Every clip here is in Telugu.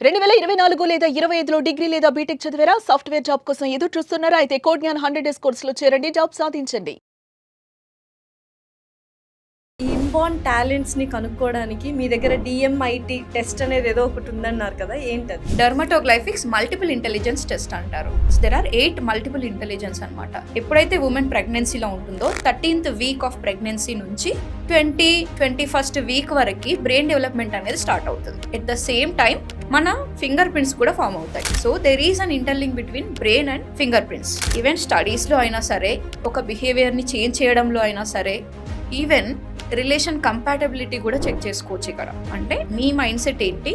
2024 లేదా 25లో డిగ్రీ లేదా బీటెక్ చదివారా? సాఫ్ట్‌వేర్ జాబ్ కోసం ఎదురు చూస్తున్నారా? అయితే కోడ్ జ్ఞాన్ 100 డేస్ కోర్సులో చేరండి. జాబ్ సాధించండి. ఈ ఇన్‌బోర్న్ టాలెంట్స్‌ని కనుక్కోవడానికి మీ దగ్గర డీఎంఐటీ టెస్ట్ అనేది ఏదో ఒకటి ఉందన్నారు కదా, ఏంటది? డర్మటోగ్లైఫిక్స్ మల్టిపుల్ ఇంటెలిజెన్స్ టెస్ట్ అంటారు. దెర్ ఆర్ 8 మల్టిపుల్ ఇంటెలిజెన్స్ అన్నమాట. ఎప్పుడైతే ఉమెన్ ప్రెగ్నెన్సీలో ఉంటుందో 13th వీక్ ఆఫ్ ప్రెగ్నెన్సీ నుంచి 21st వీక్ వరకు బ్రెయిన్ డెవలప్మెంట్ అనేది స్టార్ట్ అవుతుంది. ఎట్ ద సేమ్ టైం మన ఫింగర్ ప్రింట్స్ కూడా ఫామ్ అవుతాయి. So there is an interlink between brain and finger prints. Even స్టడీస్లో అయినా సరే, ఒక బిహేవియర్ని చేంజ్ చేయడంలో అయినా సరే, ఈవెన్ రిలేషన్ కంపాటబిలిటీ కూడా చెక్ చేసుకోవచ్చు ఇక్కడ. అంటే మీ మైండ్ సెట్ ఏంటి,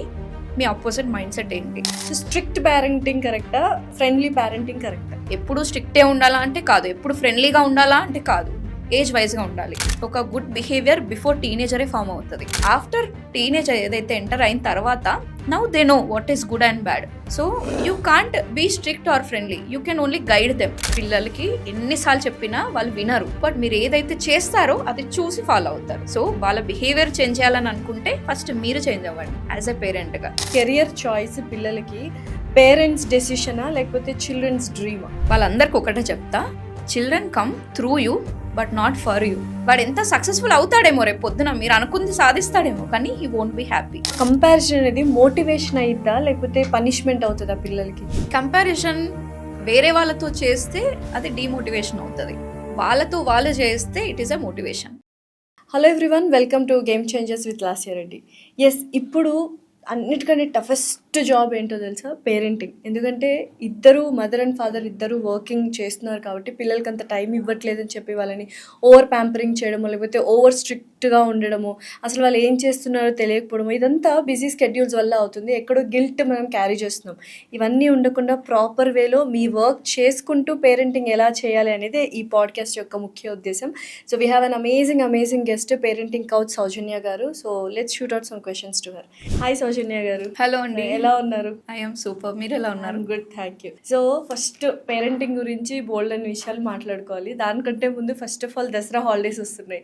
మీ ఆపోజిట్ మైండ్ సెట్ ఏంటి. స్ట్రిక్ట్ పేరెంటింగ్ కరెక్టా, ఫ్రెండ్లీ పేరెంటింగ్ కరెక్టా? ఎప్పుడు స్ట్రిక్టే ఉండాలా అంటే కాదు, ఎప్పుడు ఫ్రెండ్లీగా ఉండాలా అంటే కాదు, ఏజ్ వైజ్గా ఉండాలి. ఒక గుడ్ బిహేవియర్ బిఫోర్ టీనేజరే ఫామ్ అవుతుంది. ఆఫ్టర్ టీనేజర్ ఏదైతే ఎంటర్ అయిన తర్వాత now they know what is good and bad. So you can't be strict or friendly, you can only guide them. పిల్లలకి ఎన్నిసార్లు చెప్పినా వాళ్ళు వినరు, బట్ మీరు ఏదైతే చేస్తారో అది చూసి ఫాలో అవుతారు. సో వాళ్ళ బిహేవియర్ చేంజ్ చేయాలని అనుకుంటే ఫస్ట్ మీరు చేంజ్ అవ్వండి యాజ్ ఎ పేరెంట్గా. కెరియర్ చాయిస్ పిల్లలకి పేరెంట్స్ డెసిషనా లేకపోతే చిల్డ్రన్స్ డ్రీమా? వాళ్ళందరికీ ఒకటే చెప్తా, children come through you but not for you. వాడు ఎంత సక్సెస్ఫుల్ అవుతాడేమో రేపు పొద్దున, మీరు అనుకుంది సాధిస్తాడేమో, కానీ he won't be happy. Comparison అనేది మోటివేషన్ అయిద్దా లేకపోతే పనిష్మెంట్ అవుతుందా పిల్లలకి? కంపారిజన్ వేరే వాళ్ళతో చేస్తే అది డిమోటివేషన్ అవుతుంది, వాళ్ళతో వాళ్ళు చేస్తే it is a motivation. Hello everyone, welcome to game changers with Lasya Reddy. Yes, ఇప్పుడు అన్నిటికంటే టఫెస్ట్ జాబ్ ఏంటో తెలుసా? పేరెంటింగ్. ఎందుకంటే ఇద్దరు మదర్ అండ్ ఫాదర్ ఇద్దరు వర్కింగ్ చేస్తున్నారు కాబట్టి పిల్లలకి అంత టైం ఇవ్వట్లేదని చెప్పి వాళ్ళని ఓవర్ ప్యాంపరింగ్ చేయడము, లేకపోతే ఓవర్ స్ట్రిక్ట్గా ఉండడము, అసలు వాళ్ళు ఏం చేస్తున్నారో తెలియకపోవడము, ఇదంతా బిజీ స్కెడ్యూల్స్ వల్ల అవుతుంది. ఎక్కడో గిల్ట్ మనం క్యారీ చేస్తున్నాం. ఇవన్నీ ఉండకుండా ప్రాపర్ వేలో మీ వర్క్ చేసుకుంటూ పేరెంటింగ్ ఎలా చేయాలి అనేది ఈ పాడ్కాస్ట్ యొక్క ముఖ్య ఉద్దేశం. So we have an amazing guest, parenting coach Soujanya garu. So let's shoot out some questions to her. Hi Soujanya garu. Hello అండి, ఎలా ఉన్నారు? ఐఎమ్ సూపర్, మీరు ఎలా ఉన్నారు? Good, thank you. So first parenting గురించి బోల్డ్ అనే విషయాలు మాట్లాడుకోవాలి. దానికంటే ముందు first of all Dasara holidays వస్తున్నాయి.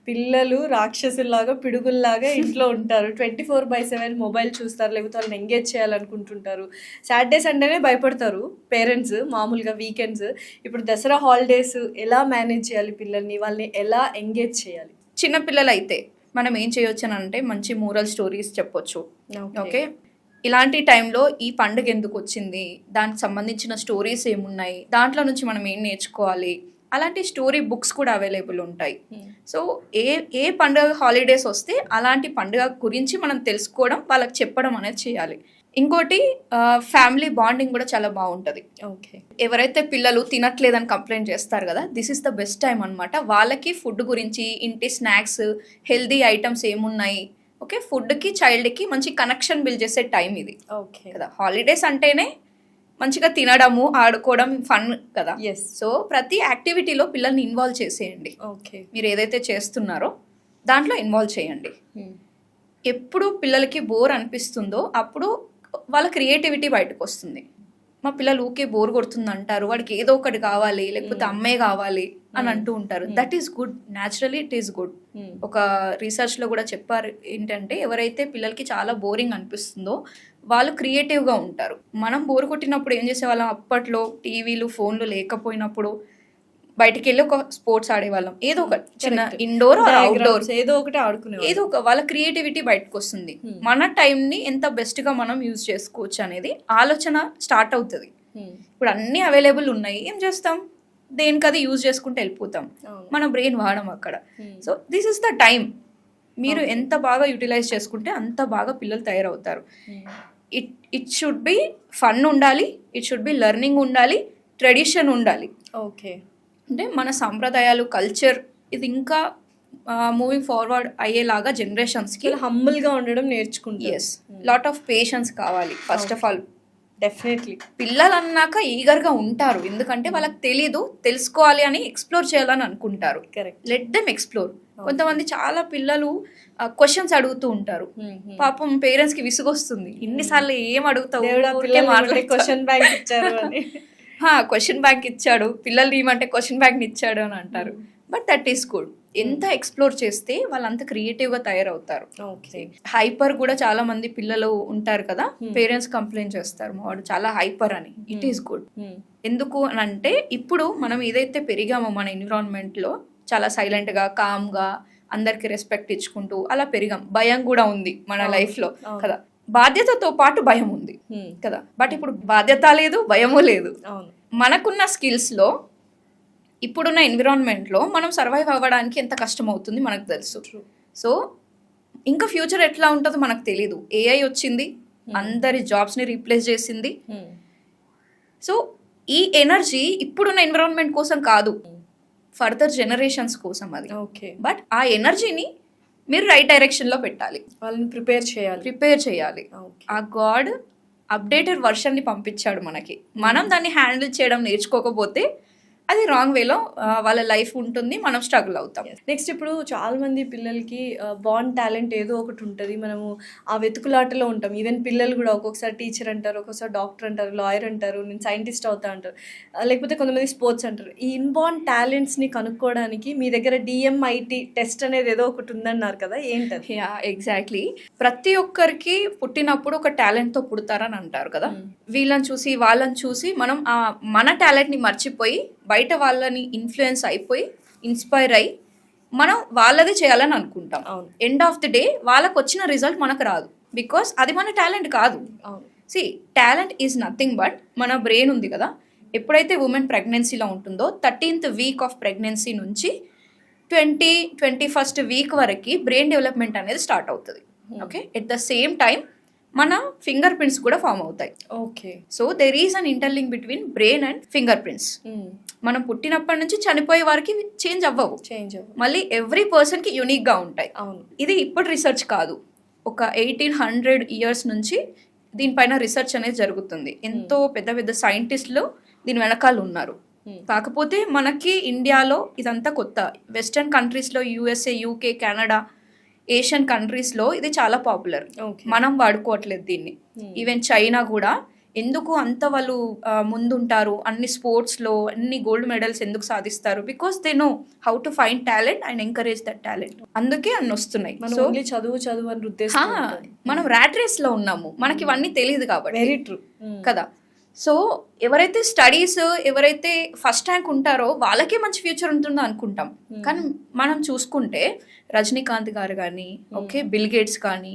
పిల్లలు రాక్షసుల్లాగా పిడుగుల్లాగా ఇంట్లో ఉంటారు. 24/7 మొబైల్ చూస్తారు, లేకపోతే వాళ్ళని ఎంగేజ్ చేయాలనుకుంటుంటారు. సాటర్డే సండేనే భయపడతారు పేరెంట్స్, మామూలుగా వీకెండ్స్. ఇప్పుడు దసరా హాలిడేస్ ఎలా మేనేజ్ చేయాలి పిల్లల్ని, వాళ్ళని ఎలా ఎంగేజ్ చేయాలి? చిన్న పిల్లలు అయితే మనం ఏం చేయొచ్చు అని అంటే మంచి మోరల్ స్టోరీస్ చెప్పొచ్చు. ఓకే, ఇలాంటి టైంలో ఈ పండుగ ఎందుకు వచ్చింది, దానికి సంబంధించిన స్టోరీస్ ఏమున్నాయి, దాంట్లో నుంచి మనం ఏం నేర్చుకోవాలి, అలాంటి స్టోరీ బుక్స్ కూడా అవైలబుల్ ఉంటాయి. సో ఏ పండుగ హాలిడేస్ వస్తే అలాంటి పండుగ గురించి మనం తెలుసుకోవడం, వాళ్ళకి చెప్పడం అనేది చేయాలి. ఇంకోటి ఫ్యామిలీ బాండింగ్ కూడా చాలా బాగుంటుంది. ఓకే, ఎవరైతే పిల్లలు తినట్లేదని కంప్లైంట్ చేస్తారు కదా, this is the best time అనమాట. వాళ్ళకి ఫుడ్ గురించి, ఇంటి స్నాక్స్, హెల్దీ ఐటమ్స్ ఏమున్నాయి, ఓకే, ఫుడ్కి చైల్డ్కి మంచి కనెక్షన్ బిల్డ్ చేసే టైం ఇది. ఓకే కదా, హాలిడేస్ అంటేనే మంచిగా తినడము, ఆడుకోవడం, ఫన్ కదా. ఎస్. సో ప్రతి యాక్టివిటీలో పిల్లల్ని ఇన్వాల్వ్ చేసేయండి. ఓకే, మీరు ఏదైతే చేస్తున్నారో దాంట్లో ఇన్వాల్వ్ చేయండి. ఎప్పుడు పిల్లలకి బోర్ అనిపిస్తుందో అప్పుడు వాళ్ళ క్రియేటివిటీ బయటకు వస్తుంది. మా పిల్లలు ఊకే బోర్ కొడుతుంది అంటారు, వాడికి ఏదో ఒకటి కావాలి, లేకపోతే అమ్మే కావాలి అని అంటూ ఉంటారు. That is good, naturally it is good. ఒక రీసెర్చ్లో కూడా చెప్పారు ఏంటంటే, ఎవరైతే పిల్లలకి చాలా బోరింగ్ అనిపిస్తుందో వాళ్ళు క్రియేటివ్గా ఉంటారు. మనం బోర్ కొట్టినప్పుడు ఏం చేసేవాళ్ళం, అప్పట్లో టీవీలు ఫోన్లు లేకపోయినప్పుడు బయటికి వెళ్ళి ఒక స్పోర్ట్స్ ఆడేవాళ్ళం, ఏదో ఒక చిన్న ఇండోర్ అవుట్డోర్ ఏదో ఒకటి ఆడుకునే, ఏదో ఒక వాళ్ళ క్రియేటివిటీ బయటకు వస్తుంది. మన టైంని ఎంత బెస్ట్గా మనం యూజ్ చేసుకోవచ్చు అనేది ఆలోచన స్టార్ట్ అవుతుంది. ఇప్పుడు అన్నీ అవైలబుల్ ఉన్నాయి, ఏం చేస్తాం, దేనికది యూజ్ చేసుకుంటూ వెళ్ళిపోతాం, మన బ్రెయిన్ వాడడం అక్కడ. So this is the time. మీరు ఎంత బాగా యూటిలైజ్ చేసుకుంటే అంత బాగా పిల్లలు తయారవుతారు. ఇట్ షుడ్ బి ఫన్ ఉండాలి, ఇట్ షుడ్ బి లెర్నింగ్ ఉండాలి, ట్రెడిషన్ ఉండాలి. ఓకే, అంటే మన సాంప్రదాయాలు, కల్చర్ ఇది ఇంకా మూవింగ్ ఫార్వర్డ్ అయ్యేలాగా జనరేషన్స్కి హంబుల్గా ఉండడం నేర్చుకుంటారు. ఎస్, లాట్ ఆఫ్ పేషెన్స్ కావాలి ఫస్ట్ ఆఫ్ ఆల్. డెఫినెట్లీ పిల్లలు అన్నాక ఈగర్గా ఉంటారు, ఎందుకంటే వాళ్ళకి తెలీదు, తెలుసుకోవాలి అని ఎక్స్ప్లోర్ చేయాలని అనుకుంటారు. Correct, let them explore. కొంతమంది చాలా పిల్లలు క్వశ్చన్స్ అడుగుతూ ఉంటారు, పాపం పేరెంట్స్ కి విసుగొస్తుంది, ఇన్నిసార్లు ఏం అడుగుతావు, క్వశ్చన్ బ్యాంక్ ఇచ్చారు అని క్వశ్చన్ బ్యాంక్ ఇచ్చాడు, పిల్లలు ఏమంటే క్వశ్చన్ బ్యాంక్ ఇచ్చాడు అని అంటారు. But that is good. ఎంత ఎక్స్ప్లోర్ చేస్తే వాళ్ళంత క్రియేటివ్గా తయారవుతారు. ఓకే. హైపర్ కూడా చాలా మంది పిల్లలు ఉంటారు కదా, పేరెంట్స్ కంప్లైంట్ చేస్తారు మా వాడు చాలా హైపర్ అని. It is good. ఎందుకు అని అంటే ఇప్పుడు మనం ఏదైతే పెరిగామో మన ఎన్విరాన్మెంట్లో చాలా సైలెంట్గా కామ్గా అందరికి రెస్పెక్ట్ ఇచ్చుకుంటూ అలా పెరిగాం. భయం కూడా ఉంది మన లైఫ్లో కదా, బాధ్యతతో పాటు భయం ఉంది కదా. బట్ ఇప్పుడు బాధ్యత లేదు, భయము లేదు. మనకున్న స్కిల్స్లో ఇప్పుడున్న ఎన్విరాన్మెంట్లో మనం సర్వైవ్ అవ్వడానికి ఎంత కష్టం అవుతుంది మనకు తెలుసు. సో ఇంకా ఫ్యూచర్ ఎట్లా ఉంటుందో మనకు తెలీదు. ఏఐ వచ్చింది, అందరి జాబ్స్ని రీప్లేస్ చేసింది. సో ఈ ఎనర్జీ ఇప్పుడున్న ఎన్విరాన్మెంట్ కోసం కాదు, ఫర్దర్ జనరేషన్స్ కోసం అది. ఓకే. బట్ ఆ ఎనర్జీని మీరు రైట్ డైరెక్షన్లో పెట్టాలి, వాళ్ళని ప్రిపేర్ చేయాలి. ఆ గాడ్ అప్డేటెడ్ వర్షన్ని పంపించాడు మనకి. మనం దాన్ని హ్యాండిల్ చేయడం నేర్చుకోకపోతే అది రాంగ్ వేలో వాళ్ళ లైఫ్ ఉంటుంది, మనం స్ట్రగుల్ అవుతాం. నెక్స్ట్ ఇప్పుడు చాలా మంది పిల్లలకి బాన్ టాలెంట్ ఏదో ఒకటి ఉంటుంది, మనము ఆ వెతుకులాటలో ఉంటాం. ఈవెన్ పిల్లలు కూడా ఒక్కొక్కసారి టీచర్ అంటారు, ఒక్కొక్కసారి డాక్టర్ అంటారు, లాయర్ అంటారు, నేను సైంటిస్ట్ అవుతా అంటారు, లేకపోతే కొంతమంది స్పోర్ట్స్ అంటారు. ఈ ఇన్బార్న్ టాలెంట్స్ని కనుక్కోవడానికి మీ దగ్గర DMIT టెస్ట్ అనేది ఏదో ఒకటి ఉందన్నారు కదా, ఏంటది? Yeah, exactly. ప్రతి ఒక్కరికి పుట్టినప్పుడు ఒక టాలెంట్తో పుడతారని అంటారు కదా. వీళ్ళని చూసి వాళ్ళని చూసి మనం మన టాలెంట్ని మర్చిపోయి బయట వాళ్ళని ఇన్ఫ్లుయెన్స్ అయిపోయి ఇన్స్పైర్ అయ్యి మనం వాళ్ళది చేయాలని అనుకుంటాం. ఎండ్ ఆఫ్ ది డే వాళ్ళకు వచ్చిన రిజల్ట్ మనకు రాదు, బికాస్ అది మన టాలెంట్ కాదు. See, talent is nothing but మన బ్రెయిన్ ఉంది కదా. ఎప్పుడైతే ఉమెన్ ప్రెగ్నెన్సీలో ఉంటుందో 13th వీక్ ఆఫ్ ప్రెగ్నెన్సీ నుంచి 21st వీక్ వరకు బ్రెయిన్ డెవలప్మెంట్ అనేది స్టార్ట్ అవుతుంది. Okay. At the same time మన ఫింగర్ ప్రింట్స్ కూడా ఫామ్ అవుతాయి. Okay. So there is an interlink between brain and finger prints. మనం పుట్టినప్పటి నుంచి చనిపోయే వారికి చేంజ్ అవ్వవు, మళ్ళీ ఎవ్రీ పర్సన్కి యూనిక్గా ఉంటాయి. ఇది ఇప్పటి రీసెర్చ్ కాదు, ఒక 1800 ఇయర్స్ నుంచి దీనిపైన రీసెర్చ్ అనేది జరుగుతుంది. ఎంతో పెద్ద పెద్ద సైంటిస్టులు దీని వెనకాల ఉన్నారు. కాకపోతే మనకి ఇండియాలో ఇదంతా కొత్త. వెస్టర్న్ కంట్రీస్లో USA, UK, కెనడా, ఏషియన్ కంట్రీస్లో ఇది చాలా పాపులర్. మనం వాడుకోవట్లేదు దీన్ని. ఈవెన్ చైనా కూడా ఎందుకు అంత వాళ్ళు ముందుంటారు, అన్ని స్పోర్ట్స్లో అన్ని గోల్డ్ మెడల్స్ ఎందుకు సాధిస్తారు, because they know how to find talent and encourage that talent. అందుకే అన్ని వస్తున్నాయి. సో చదువు అని ఉద్దేశం, మనం ర్యాట్ రేస్లో ఉన్నాము, మనకి ఇవన్నీ తెలియదు కాబట్టి. వెరీ ట్రూ కదా. సో ఎవరైతే స్టడీస్, ఎవరైతే ఫస్ట్ ర్యాంక్ ఉంటారో వాళ్ళకే మంచి ఫ్యూచర్ ఉంటుందో అనుకుంటాం. కానీ మనం చూసుకుంటే రజనీకాంత్ గారు కానీ, ఓకే, బిల్ గేట్స్ కానీ,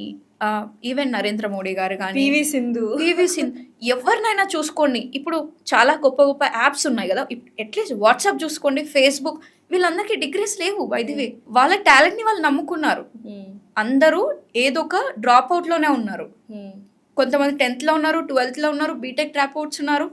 ఈవెన్ నరేంద్ర మోడీ గారు కానీ, పివి సింధు, ఎవరినైనా చూసుకోండి. ఇప్పుడు చాలా గొప్ప గొప్ప యాప్స్ ఉన్నాయి కదా, అట్లీస్ట్ వాట్సాప్ చూసుకోండి, ఫేస్బుక్, వీళ్ళందరికీ డిగ్రీస్ లేవు. బై ది వే వాళ్ళ టాలెంట్ని వాళ్ళు నమ్ముకున్నారు. అందరూ ఏదో ఒక డ్రాప్ అవుట్లోనే ఉన్నారు. కొంతమంది 10th లో ఉన్నారు, 12th లో ఉన్నారు, బీటెక్ డ్రాప్ అవుట్స్ ఉన్నారు.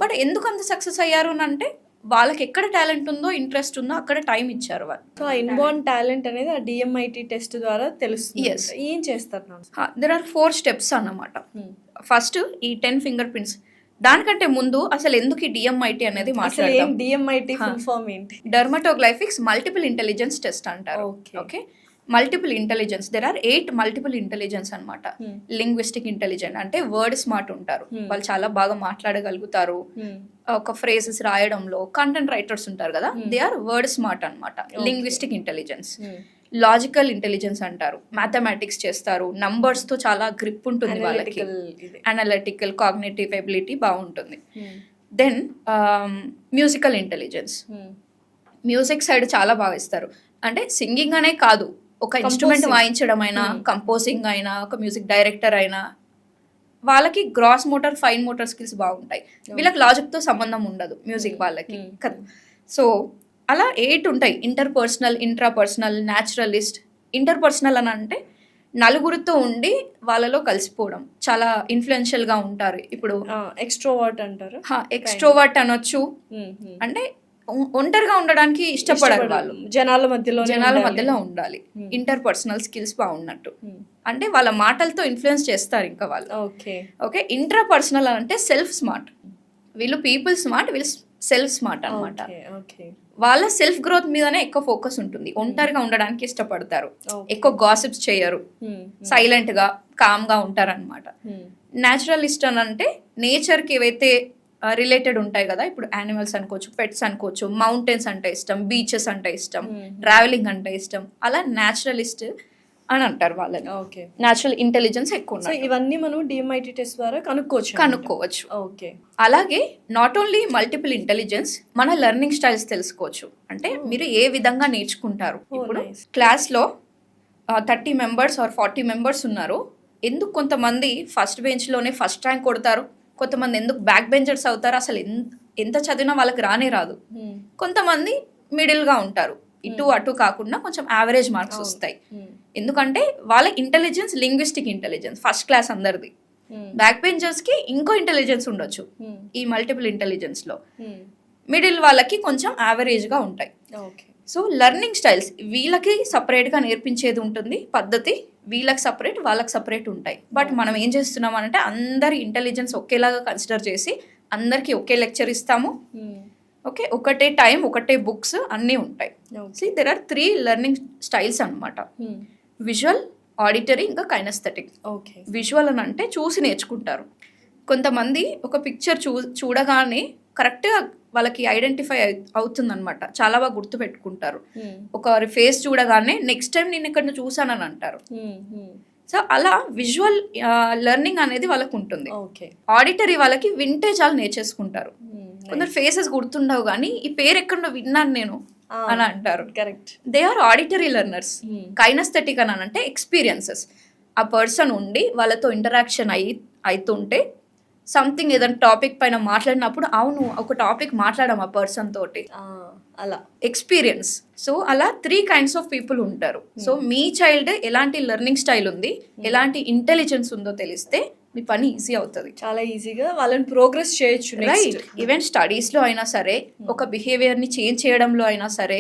బట్ ఎందుకు అంత సక్సెస్ అయ్యారు అని అంటే వాళ్ళకి ఎక్కడ టాలెంట్ ఉందో, ఇంట్రెస్ట్ ఉందో అక్కడ టైం ఇచ్చారు వాళ్ళు. సో ఆ ఇన్బార్న్ టాలెంట్ అనేది ఆ DMIT టెస్ట్ ద్వారా తెలుస్తుంది. ఏం చేస్తారు? దెర్ ఆర్ 4 స్టెప్స్ అన్నమాట. ఫస్ట్ ఈ 10 ఫింగర్ ప్రింట్స్. దానికంటే ముందు అసలు ఎందుకు ఈ DMIT అనేది మాట్లాడదాం. DMIT ఫుల్ ఫామ్ ఏంటి? డర్మటోగ్లైఫిక్స్ మల్టిపుల్ ఇంటెలిజెన్స్ టెస్ట్ అంటారు. Okay. Multiple intelligence, there are 8 multiple intelligence అనమాట. లింగ్విస్టిక్ ఇంటెలిజెంట్ అంటే వర్డ్ స్మార్ట్ ఉంటారు, వాళ్ళు చాలా బాగా మాట్లాడగలుగుతారు. ఒక ఫ్రేజెస్ రాయడంలో కంటెంట్ రైటర్స్ ఉంటారు కదా, దే ఆర్ వర్డ్ స్మార్ట్ అనమాట. Linguistic intelligence. లాజికల్ ఇంటెలిజెన్స్ అంటారు, మ్యాథమెటిక్స్ చేస్తారు, నంబర్స్ తో చాలా గ్రిప్ ఉంటుంది వాళ్ళకి. అనలిటికల్, కాగ్నిటివ్ ఎబిలిటీ బాగుంటుంది. Then musical intelligence, music side చాలా బాగా ఇస్తారు. అంటే సింగింగ్ అనే కాదు, ఒక ఇన్స్ట్రుమెంట్ వాయించడం అయినా, కంపోజింగ్ అయినా, ఒక మ్యూజిక్ డైరెక్టర్ అయినా, వాళ్ళకి gross motor, fine motor skills బాగుంటాయి. వీళ్ళకి లాజిక్తో సంబంధం ఉండదు మ్యూజిక్ వాళ్ళకి కదా. సో అలా 8 ఉంటాయి. Interpersonal, intrapersonal, naturalist. ఇంటర్పర్సనల్ అని అంటే నలుగురితో ఉండి వాళ్ళలో కలిసిపోవడం, చాలా ఇన్ఫ్లుయెన్షియల్గా ఉంటారు. ఇప్పుడు ఎక్స్ట్రోవర్ట్ అంటారు, ఎక్స్ట్రోవర్ట్ అనొచ్చు. అంటే ఒంటరిగా ఉండడానికి ఇష్టపడరు వాళ్ళు, జనాల మధ్యలో ఉండాలి. ఇంటర్పర్సనల్ స్కిల్స్ బాగున్నట్టు, అంటే వాళ్ళ మాటలతో ఇన్ఫ్లుయెన్స్ చేస్తారు ఇంకా వాళ్ళు. ఓకే. ఇంట్రాపర్సనల్ అంటే సెల్ఫ్ స్మార్ట్. వీళ్ళు పీపుల్ స్మార్ట్, వీళ్ళు సెల్ఫ్ స్మార్ట్ అనమాట. వాళ్ళ సెల్ఫ్ గ్రోత్ మీదనే ఎక్కువ ఫోకస్ ఉంటుంది. ఒంటరిగా ఉండడానికి ఇష్టపడతారు, ఎక్కువ గాసిప్స్ చేయరు, సైలెంట్ గా కామ్ గా ఉంటారు అనమాట. న్యాచురలిస్ట్ అని అంటే నేచర్ కి ఏవైతే రిలేటెడ్ ఉంటాయి కదా, ఇప్పుడు యానిమల్స్ అనుకోవచ్చు, పెట్స్ అనుకోవచ్చు, మౌంటైన్స్ అంటే ఇష్టం, బీచెస్ అంటే ఇష్టం, ట్రావెలింగ్ అంటే ఇష్టం, అలా న్యాచురలిస్ట్ అని అంటారు వాళ్ళని. ఓకే. న్యాచురల్ ఇంటెలిజెన్స్ ఎక్కువ సో ఉన్నట్టు. ఇవన్నీ మనం డిఎంఐటి టెస్ట్ ద్వారా కనుక్కోవచ్చు. కనుక్కోవచ్చు. ఓకే. అలాగే నాట్ ఓన్లీ మల్టిపుల్ ఇంటెలిజెన్స్, మన లెర్నింగ్ స్టైల్స్ తెలుసుకోవచ్చు. అంటే మీరు ఏ విధంగా నేర్చుకుంటారు. ఇప్పుడు nice. క్లాస్లో 30 మెంబర్స్ ఆర్ 40 మెంబర్స్ ఉన్నారు. ఎందుకు కొంతమంది ఫస్ట్ బెంచ్లోనే ఫస్ట్ ర్యాంక్ కొడతారు, కొంతమంది ఎందుకు బ్యాక్ బెంచర్స్ అవుతారు, అసలు ఎంత చదివినా వాళ్ళకి రానే రాదు. కొంతమంది మిడిల్గా ఉంటారు, ఇటు అటు కాకుండా కొంచెం యావరేజ్ మార్క్స్ వస్తాయి. ఎందుకంటే వాళ్ళ intelligence linguistic intelligence first class అందరిది. బ్యాక్ బెంచర్స్కి ఇంకో ఇంటెలిజెన్స్ ఉండొచ్చు ఈ మల్టిపుల్ ఇంటెలిజెన్స్లో. మిడిల్ వాళ్ళకి కొంచెం యావరేజ్గా ఉంటాయి. ఓకే. సో లెర్నింగ్ స్టైల్స్ వీళ్ళకి సపరేట్గా నేర్పించేది ఉంటుంది పద్ధతి, వీళ్ళకి సపరేట్ వాళ్ళకి సపరేట్ ఉంటాయి. బట్ మనం ఏం చేస్తున్నాం అంటే అందరి ఇంటెలిజెన్స్ ఒకేలాగా కన్సిడర్ చేసి అందరికీ ఒకే లెక్చర్ ఇస్తాము. ఓకే, ఒకటే టైం, ఒకటే బుక్స్ అన్నీ ఉంటాయి. See there are 3 learning styles అనమాట. విజువల్, ఆడిటరీ, ఇంకా కైనస్థెటిక్. ఓకే. విజువల్ అని అంటే చూసి నేర్చుకుంటారు. కొంతమంది ఒక పిక్చర్ చూడగానే కరెక్ట్గా వాళ్ళకి ఐడెంటిఫై అవుతుందన్నమాట, చాలా బాగా గుర్తు పెట్టుకుంటారు. ఒకరి ఫేస్ చూడగానే నెక్స్ట్ టైం నేను ఇక్కడ చూసానని అంటారు. సో అలా విజువల్ లెర్నింగ్ అనేది వాళ్ళకు ఉంటుంది. ఓకే. ఆడిటరీ వాళ్ళకి వింటే చాలా నేర్చేసుకుంటారు. కొందరు ఫేసెస్ గుర్తుండవు కానీ ఈ పేరు ఎక్కడో విన్నాను నేను అని అంటారు. Correct. They are auditory learners. Kinesthetic అని అంటే ఎక్స్పీరియన్సెస్, ఆ పర్సన్ ఉండి వాళ్ళతో ఇంటరాక్షన్ అవుతుంటే సంథింగ్ ఏదైనా టాపిక్ పైన మాట్లాడినప్పుడు అవును ఒక టాపిక్ మాట్లాడడం ఆ పర్సన్ తోటి, అలా ఎక్స్పీరియన్స్. సో అలా 3 kinds ఆఫ్ పీపుల్ ఉంటారు. సో మీ చైల్డ్ ఎలాంటి లెర్నింగ్ స్టైల్ ఉంది, ఎలాంటి ఇంటెలిజెన్స్ ఉందో తెలిస్తే మీ పని ఈజీ అవుతుంది. చాలా ఈజీగా వాళ్ళని ప్రోగ్రెస్ చేయొచ్చు. రైట్. ఈవెన్ స్టడీస్లో అయినా సరే, ఒక బిహేవియర్ని చేంజ్ చేయడంలో అయినా సరే,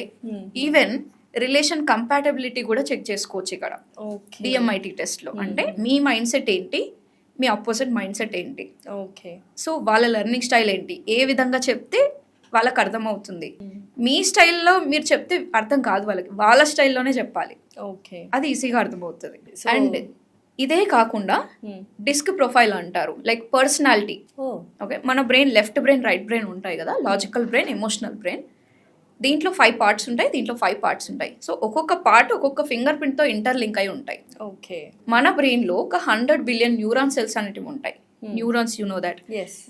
ఈవెన్ రిలేషన్ కంపాటబిలిటీ కూడా చెక్ చేసుకోవచ్చు ఇక్కడ డిఎంఐటి టెస్ట్లో. అంటే మీ మైండ్ సెట్ ఏంటి, మీ ఆపోజిట్ మైండ్ సెట్ ఏంటి, ఓకే. సో వాళ్ళ లెర్నింగ్ స్టైల్ ఏంటి, ఏ విధంగా చెప్తే వాళ్ళకి అర్థమవుతుంది. మీ స్టైల్లో మీరు చెప్తే అర్థం కాదు వాళ్ళకి, వాళ్ళ స్టైల్లోనే చెప్పాలి. ఓకే. అది ఈజీగా అర్థమవుతుంది. అండ్ ఇదే కాకుండా డిస్క్ ప్రొఫైల్ అంటారు, లైక్ పర్సనాలిటీ. ఓకే, మన brain left brain, right brain ఉంటాయి కదా, లాజికల్ బ్రెయిన్, ఎమోషనల్ బ్రెయిన్. దీంట్లో 5 parts ఉంటాయి, దీంట్లో 5 parts ఉంటాయి. సో ఒక్కొక్క పార్ట్ ఒక్కొక్క ఫింగర్ ప్రింట్తో ఇంటర్లింక్ అయి ఉంటాయి. ఓకే. మన బ్రెయిన్లో ఒక 100 billion న్యూరాన్ సెల్స్ అనేటివి ఉంటాయి. Neurons, you know that,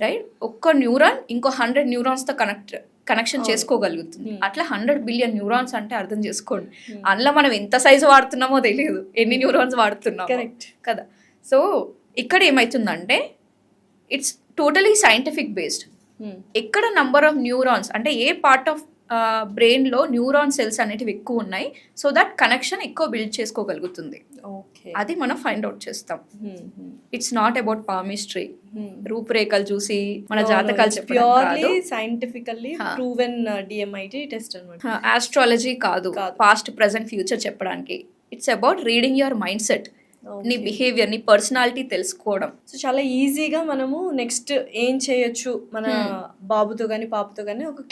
right? ఒక్క న్యూరాన్ ఇంకో 100 neuronsతో కనెక్షన్ చేసుకోగలుగుతుంది. అట్లా 100 billion న్యూరాన్స్ అంటే అర్థం చేసుకోండి. అందులో మనం ఎంత సైజు వాడుతున్నామో తెలియదు, ఎన్ని న్యూరాన్స్ వాడుతున్నామో కదా. సో ఇక్కడ ఏమవుతుందంటే ఇట్స్ టోటలీ సైంటిఫిక్ బేస్డ్. ఎక్కడ నంబర్ ఆఫ్ న్యూరాన్స్ అంటే ఏ పార్ట్ ఆఫ్ బ్రెయిన్లో న్యూరాన్ సెల్స్ అనేటివి ఎక్కువ ఉన్నాయి, సో దట్ కనెక్షన్ ఎక్కువ బిల్డ్ చేసుకోగలుగుతుంది. అది మనం ఫైండ్ అవుట్ చేస్తాం. ఇట్స్ నాట్ అబౌట్ పామిస్ట్రీ, రూపురేఖలు చూసి మన జాతకాలు చెప్పడం, సైంటిఫికల్లీ ప్రూవెన్ డిఎంఐటి టెస్ట్ అన్నమాట. ఆస్ట్రాలజీ కాదు, పాస్ట్ ప్రెసెంట్ ఫ్యూచర్ చెప్పడానికి. It's about reading your mind set, నీ బిహేవియర్, నీ పర్సనాలిటీ తెలుసుకోవడం. సో చాలా ఈజీగా మనము నెక్స్ట్ ఏం చేయొచ్చు మన బాబుతో కానీ పాపతో కానీ ఒక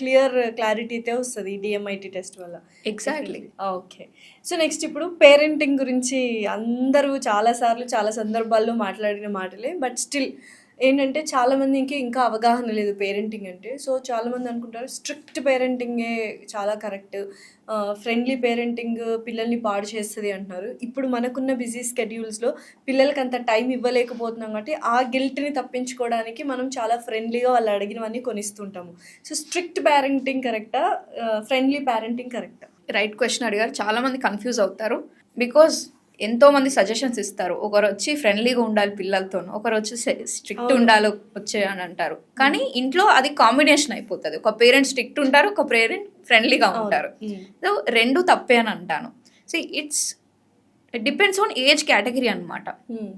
క్లారిటీ అయితే వస్తుంది ఈ డిఎంఐటి టెస్ట్ వల్ల. ఎగ్జాక్ట్లీ. ఓకే. సో నెక్స్ట్ ఇప్పుడు పేరెంటింగ్ గురించి అందరూ చాలాసార్లు చాలా సందర్భాల్లో మాట్లాడిన మాటలే, బట్ స్టిల్ ఏంటంటే చాలామందికి ఇంకా అవగాహన లేదు పేరెంటింగ్ అంటే. సో చాలామంది అనుకుంటారు స్ట్రిక్ట్ పేరెంటింగే చాలా కరెక్ట్, ఫ్రెండ్లీ పేరెంటింగ్ పిల్లల్ని పాడు చేస్తుంది అంటున్నారు. ఇప్పుడు మనకున్న బిజీ స్కెడ్యూల్స్లో పిల్లలకి అంత టైం ఇవ్వలేకపోతున్నాం కాబట్టి ఆ గిల్ట్ని తప్పించుకోవడానికి మనం చాలా ఫ్రెండ్లీగా వాళ్ళు అడిగినవన్నీ కొనిస్తుంటాము. సో స్ట్రిక్ట్ పేరెంటింగ్ కరెక్టా, ఫ్రెండ్లీ పేరెంటింగ్ కరెక్టా? రైట్ క్వశ్చన్ అడిగారు. చాలామంది కన్ఫ్యూజ్ అవుతారు, బికాజ్ ఎంతోమంది సజెషన్స్ ఇస్తారు. ఒకరు వచ్చి ఫ్రెండ్లీగా ఉండాలి పిల్లలతో, ఒకరు వచ్చి స్ట్రిక్ట్ ఉండాలి వచ్చే అని అంటారు. కానీ ఇంట్లో అది కాంబినేషన్ అయిపోతుంది. ఒక పేరెంట్ స్ట్రిక్ట్ ఉంటారు, ఒక పేరెంట్ ఫ్రెండ్లీగా ఉంటారు. సో రెండు తప్పే అని అంటాను. So it depends on age category అనమాట.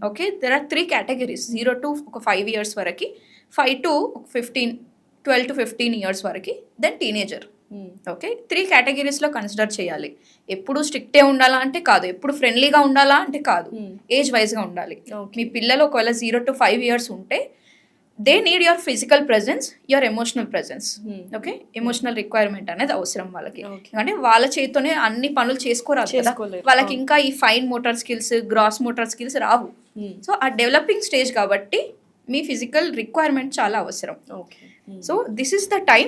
Okay, there are 3 categories. 0 to ఒక 5 years వరకు, 5 to 12 to 15 years వరకు, దెన్ టీనేజర్. ఓకే, 3 categoriesలో కన్సిడర్ చేయాలి. ఎప్పుడు స్ట్రిక్టే ఉండాలా అంటే కాదు, ఎప్పుడు ఫ్రెండ్లీగా ఉండాలా అంటే కాదు, ఏజ్ వైజ్గా ఉండాలి. మీ పిల్లలు ఒకవేళ 0 to 5 years ఉంటే they need your physical presence, your emotional presence. Okay, emotional requirement అనేది అవసరం వాళ్ళకి. అంటే వాళ్ళ చేతితోనే అన్ని పనులు చేసుకోరాదు కదా, వాళ్ళకి ఇంకా ఈ fine motor skills, gross motor skills రావు. సో ఆ డెవలపింగ్ స్టేజ్ కాబట్టి మీ ఫిజికల్ రిక్వైర్మెంట్ చాలా అవసరం. Okay. So this is the time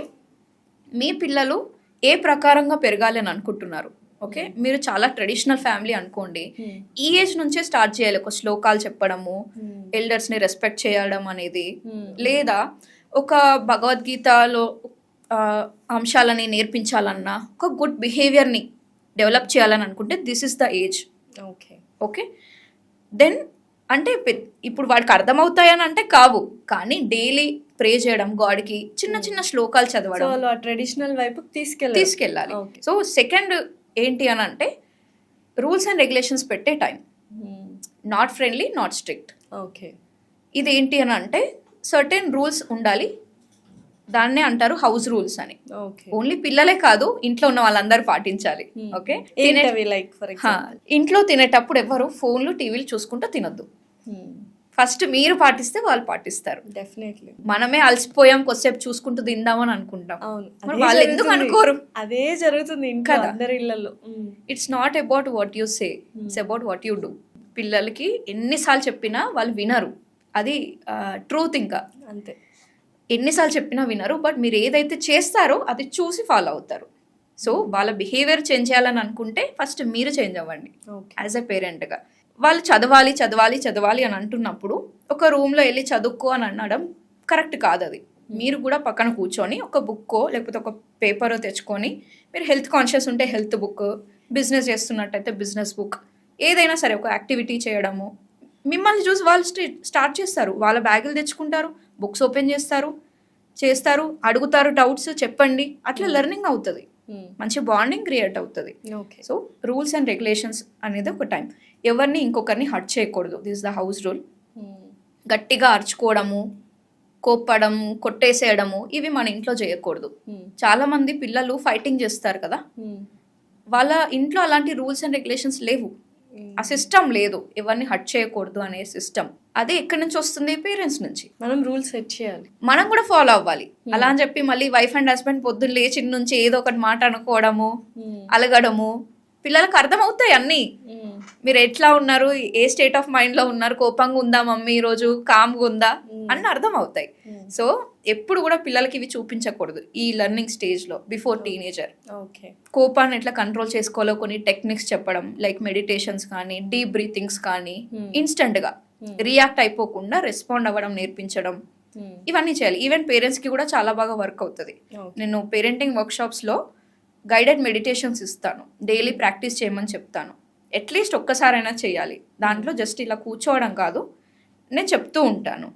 మీ పిల్లలు ఏ ప్రకారంగా పెరగాలి అని అనుకుంటున్నారు. ఓకే, మీరు చాలా ట్రెడిషనల్ ఫ్యామిలీ అనుకోండి, ఈ ఏజ్ నుంచే స్టార్ట్ చేయాలి ఒక శ్లోకాలు చెప్పడము, ఎల్డర్స్ని రెస్పెక్ట్ చేయడం అనేది, లేదా ఒక భగవద్గీతలో అంశాలని నేర్పించాలన్నా, ఒక గుడ్ బిహేవియర్ని డెవలప్ చేయాలని అనుకుంటే this is the age. Okay. Okay, then అంటే ఇప్పుడు వాడికి అర్థమవుతాయని అంటే కావు, కానీ డైలీ ప్రే చేయడం గాడ్కి, చిన్న చిన్న శ్లోకాలు సో చదవడం, వాళ్ళు ఆ ట్రెడిషనల్ వైపు తీసుకెళ్ళాలి. సో సెకండ్ ఏంటి అని అంటే రూల్స్ అండ్ రెగ్యులేషన్స్ పెట్టే time. Not friendly, not strict. Okay. ఇది ఏంటి అని అంటే సర్టెన్ రూల్స్ ఉండాలి, దాన్నే అంటారు హౌస్ రూల్స్ అని. ఓకే. ఓన్లీ పిల్లలే కాదు, ఇంట్లో ఉన్న వాళ్ళందరూ పాటించాలి. ఓకే, ఏంటవి లైక్ ఫర్ ఎగ్జాంపుల్? ఇంట్లో తినేటప్పుడు ఎవరు ఫోన్లు టీవీలు చూసుకుంటూ తినొద్దు. ఫస్ట్ మీరు పాటిస్తే వాళ్ళు పాటిస్తారు. డెఫినెట్లీ. మనమే అలసిపోయాం, కొద్దిసేపు చూసుకుంటూ తిందామని అనుకుంటాం. అవును, మరి అదే వాళ్ళు ఎందుకు జరుగుతుంది. అనుకోరు? అదే జరుగుతుంది ఇంకా కదా. అందరి ఇళ్లలో. It's not about what you say, it's about what you do. పిల్లలకి ఎన్నిసార్లు చెప్పినా వాళ్ళు వినరు, అది ట్రూత్. ఇంకా అంతే, ఎన్నిసార్లు చెప్పినా వినరు, బట్ మీరు ఏదైతే చేస్తారో అది చూసి ఫాలో అవుతారు. సో వాళ్ళ బిహేవియర్ చేంజ్ చేయాలని అనుకుంటే ఫస్ట్ మీరు చేంజ్ అవ్వండి ఓకే. As a పేరెంట్గా. వాళ్ళు చదవాలి చదవాలి చదవాలి అని అంటున్నప్పుడు ఒక రూమ్లో వెళ్ళి చదువుకో అని అనడం కరెక్ట్ కాదు. అది మీరు కూడా పక్కన కూర్చొని ఒక బుక్కో లేకపోతే ఒక పేపరో తెచ్చుకొని, మీరు హెల్త్ కాన్షియస్ ఉంటే హెల్త్ బుక్, బిజినెస్ చేస్తున్నట్టయితే బిజినెస్ బుక్, ఏదైనా సరే ఒక యాక్టివిటీ చేయడము. మిమ్మల్ని చూసి వాళ్ళు స్టార్ట్ చేస్తారు, వాళ్ళ బ్యాగులు తెచ్చుకుంటారు, బుక్స్ ఓపెన్ చేస్తారు, అడుగుతారు డౌట్స్, చెప్పండి, అట్లా లెర్నింగ్ అవుతుంది, మంచి బాండింగ్ క్రియేట్ అవుతుంది. Okay. So rules and regulations అనేది ఒక టైం. ఎవరిని ఇంకొకరిని హర్ట్ చేయకూడదు, this is the house rule. గట్టిగా అరుచుకోవడము, కోప్పడము, కొట్టేసేయడము, ఇవి మన ఇంట్లో చేయకూడదు. చాలా మంది పిల్లలు ఫైటింగ్ చేస్తారు కదా, వాళ్ళ ఇంట్లో అలాంటి రూల్స్ అండ్ రెగ్యులేషన్స్ లేవు, ఆ సిస్టమ్ లేదు, ఎవరిని హర్ట్ చేయకూడదు అనే సిస్టమ్. అదే ఎక్కడి నుంచి వస్తుంది? పేరెంట్స్ నుంచి. మనం రూల్స్ సెట్ చేయాలి, మనం కూడా ఫాలో అవ్వాలి. అలా అని చెప్పి మళ్ళీ వైఫ్ అండ్ హస్బెండ్ పొద్దున్న లేచి నుంచి ఏదో ఒకటి మాట అనుకోవడము, అలగడము, పిల్లలకు అర్థమవుతాయి అన్నీ. మీరు ఎట్లా ఉన్నారు, ఏ స్టేట్ ఆఫ్ మైండ్ లో ఉన్నారు, కోపంగా ఉందా మమ్మీ ఈరోజు, కామ్గా ఉందా అన్నీ అర్థం అవుతాయి. సో ఎప్పుడు కూడా పిల్లలకి ఇవి చూపించకూడదు ఈ లెర్నింగ్ స్టేజ్ లో, బిఫోర్ టీనేజర్. ఓకే. కోపాన్ని ఎట్లా కంట్రోల్ చేసుకోవాలో కొన్ని టెక్నిక్స్ చెప్పడం, లైక్ మెడిటేషన్స్ కానీ, డీప్ బ్రీతింగ్స్ కానీ, ఇన్స్టెంట్ గా రియాక్ట్ అయిపోకుండా రెస్పాండ్ అవ్వడం నేర్పించడం, ఇవన్నీ చేయాలి. ఈవెన్ పేరెంట్స్ కి కూడా చాలా బాగా వర్క్ అవుతుంది. నేను పేరెంటింగ్ వర్క్ షాప్స్ లో గైడెడ్ మెడిటేషన్స్ ఇస్తాను, డైలీ ప్రాక్టీస్ చేయమని చెప్తాను. అట్లీస్ట్ ఒక్కసారైనా చేయాలి. దాంట్లో జస్ట్ ఇలా కూర్చోవడం కాదు, నేను చెప్తూ ఉంటాను.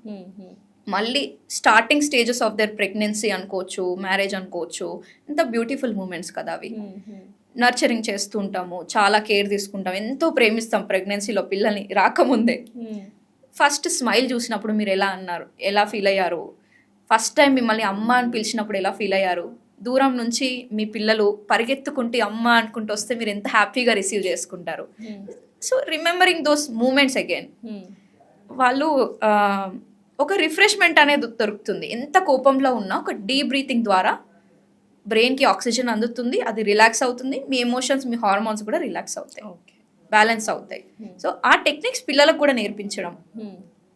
మళ్ళీ starting stages of their pregnancy అనుకోవచ్చు, మ్యారేజ్ అనుకోవచ్చు, ఎంత బ్యూటిఫుల్ మూమెంట్స్ కదా అవి. నర్చరింగ్ చేస్తూ ఉంటాము, చాలా కేర్ తీసుకుంటాం, ఎంతో ప్రేమిస్తాం ప్రెగ్నెన్సీలో పిల్లల్ని రాకముందే. ఫస్ట్ స్మైల్ చూసినప్పుడు మీరు ఎలా ఫీల్ అయ్యారు, ఫస్ట్ టైం మిమ్మల్ని అమ్మ అని పిలిచినప్పుడు ఎలా ఫీల్ అయ్యారు, దూరం నుంచి మీ పిల్లలు పరిగెత్తుకుంటే అమ్మ అనుకుంటూ వస్తే మీరు ఎంత హ్యాపీగా రిసీవ్ చేసుకుంటారు. So remembering those moments again, వాళ్ళు ఒక రిఫ్రెష్మెంట్ అనేది దొరుకుతుంది. ఎంత కోపంలో ఉన్నా ఒక డీప్ బ్రీతింగ్ ద్వారా బ్రెయిన్కి ఆక్సిజన్ అందుతుంది, అది రిలాక్స్ అవుతుంది, మీ ఎమోషన్స్, మీ హార్మోన్స్ కూడా రిలాక్స్ అవుతాయి, బ్యాలెన్స్ అవుతాయి. సో ఆ టెక్నిక్స్ పిల్లలకు కూడా నేర్పించడం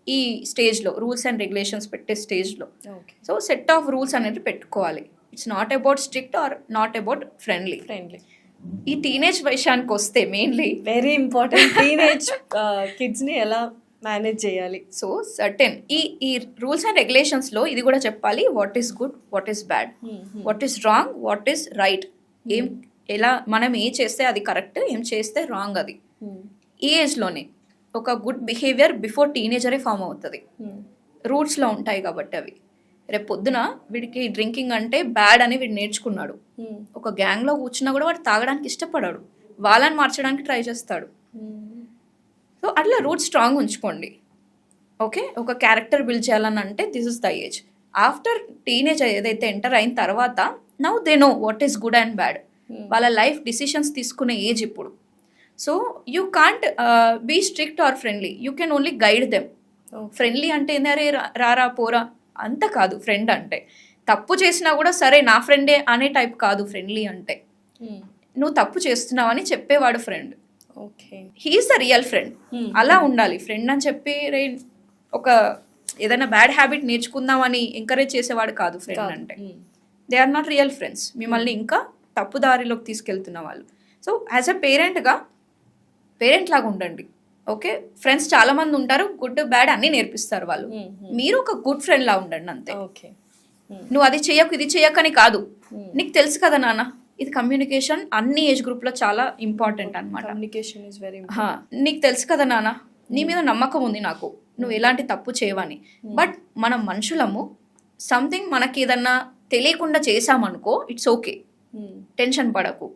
ఈ స్టేజ్లో, రూల్స్ అండ్ రెగ్యులేషన్స్ పెట్టే స్టేజ్లో. సో సెట్ ఆఫ్ రూల్స్ అనేది పెట్టుకోవాలి. It's not about strict or not about friendly. ఈ టీనేజ్ విషయానికి వస్తే mainly very important, teenage kids ని ఎలా మేనేజ్ చేయాలి. సో సర్టెన్ ఈ రూల్స్ అండ్ రెగ్యులేషన్స్లో ఇది కూడా చెప్పాలి, what is good, what is bad, what is wrong, what is right. మనం ఏం చేస్తే అది కరెక్ట్, ఏం చేస్తే రాంగ్, అది ఈ ఏజ్లోనే. ఒక గుడ్ బిహేవియర్ బిఫోర్ టీనేజరే ఫామ్ అవుతుంది, రూట్స్లో ఉంటాయి కాబట్టి అవి. రేపు పొద్దున వీడికి డ్రింకింగ్ అంటే బ్యాడ్ అని వీడు నేర్చుకున్నాడు, ఒక గ్యాంగ్లో కూర్చున్నా కూడా వాడు తాగడానికి ఇష్టపడాడు, వాళ్ళని మార్చడానికి ట్రై చేస్తాడు. సో అట్లా రూట్ స్ట్రాంగ్ ఉంచుకోండి. ఓకే, ఒక క్యారెక్టర్ బిల్డ్ చేయాలని అంటే this is the age. After teenage ఏదైతే ఎంటర్ అయిన తర్వాత now they know what is good and bad. వాళ్ళ లైఫ్ డిసిషన్స్ తీసుకునే ఏజ్ ఇప్పుడు. So you can't be strict or friendly, you can only guide them. Friendly అంటే ఏందరే రారా పోరా అంత కాదు. ఫ్రెండ్ అంటే తప్పు చేసినా కూడా సరే నా ఫ్రెండే అనే టైప్ కాదు. ఫ్రెండ్లీ అంటే నువ్వు తప్పు చేస్తున్నావని చెప్పేవాడు friend. Okay, he is the real friend. అలా ఉండాలి. ఫ్రెండ్ అని చెప్పి ఒక ఏదైనా బ్యాడ్ హ్యాబిట్ నేర్చుకుందామని ఎంకరేజ్ చేసేవాడు కాదు ఫ్రెండ్ అంటే. They are not real friends, మిమ్మల్ని ఇంకా తప్పు దారిలోకి తీసుకెళ్తున్న వాళ్ళు. సో యాజ్ ఎ పేరెంట్ లాగా ఉండండి. ఓకే, ఫ్రెండ్స్ చాలా మంది ఉంటారు, గుడ్ బ్యాడ్ అన్నీ నేర్పిస్తారు వాళ్ళు. మీరు ఒక గుడ్ ఫ్రెండ్ లా ఉండండి అంతే. ఓకే, నువ్వు అది చెయ్యకు ఇది చెయ్యకని కాదు, నీకు తెలుసు కదా నాన్న, ఇది కమ్యూనికేషన్ అన్ని ఏజ్ గ్రూప్ లో చాలా ఇంపార్టెంట్ అనమాట. కమ్యూనికేషన్ ఇస్ వెరీ నీకు తెలుసు కదా నాన్న, నీ మీద నమ్మకం ఉంది నాకు, నువ్వు ఎలాంటి తప్పు చేయవని. బట్ మనం మనుషులము, సంథింగ్ మనకి ఏదన్నా తెలియకుండా చేసామనుకో, ఇట్స్ ఓకే, టెన్షన్ పడకు.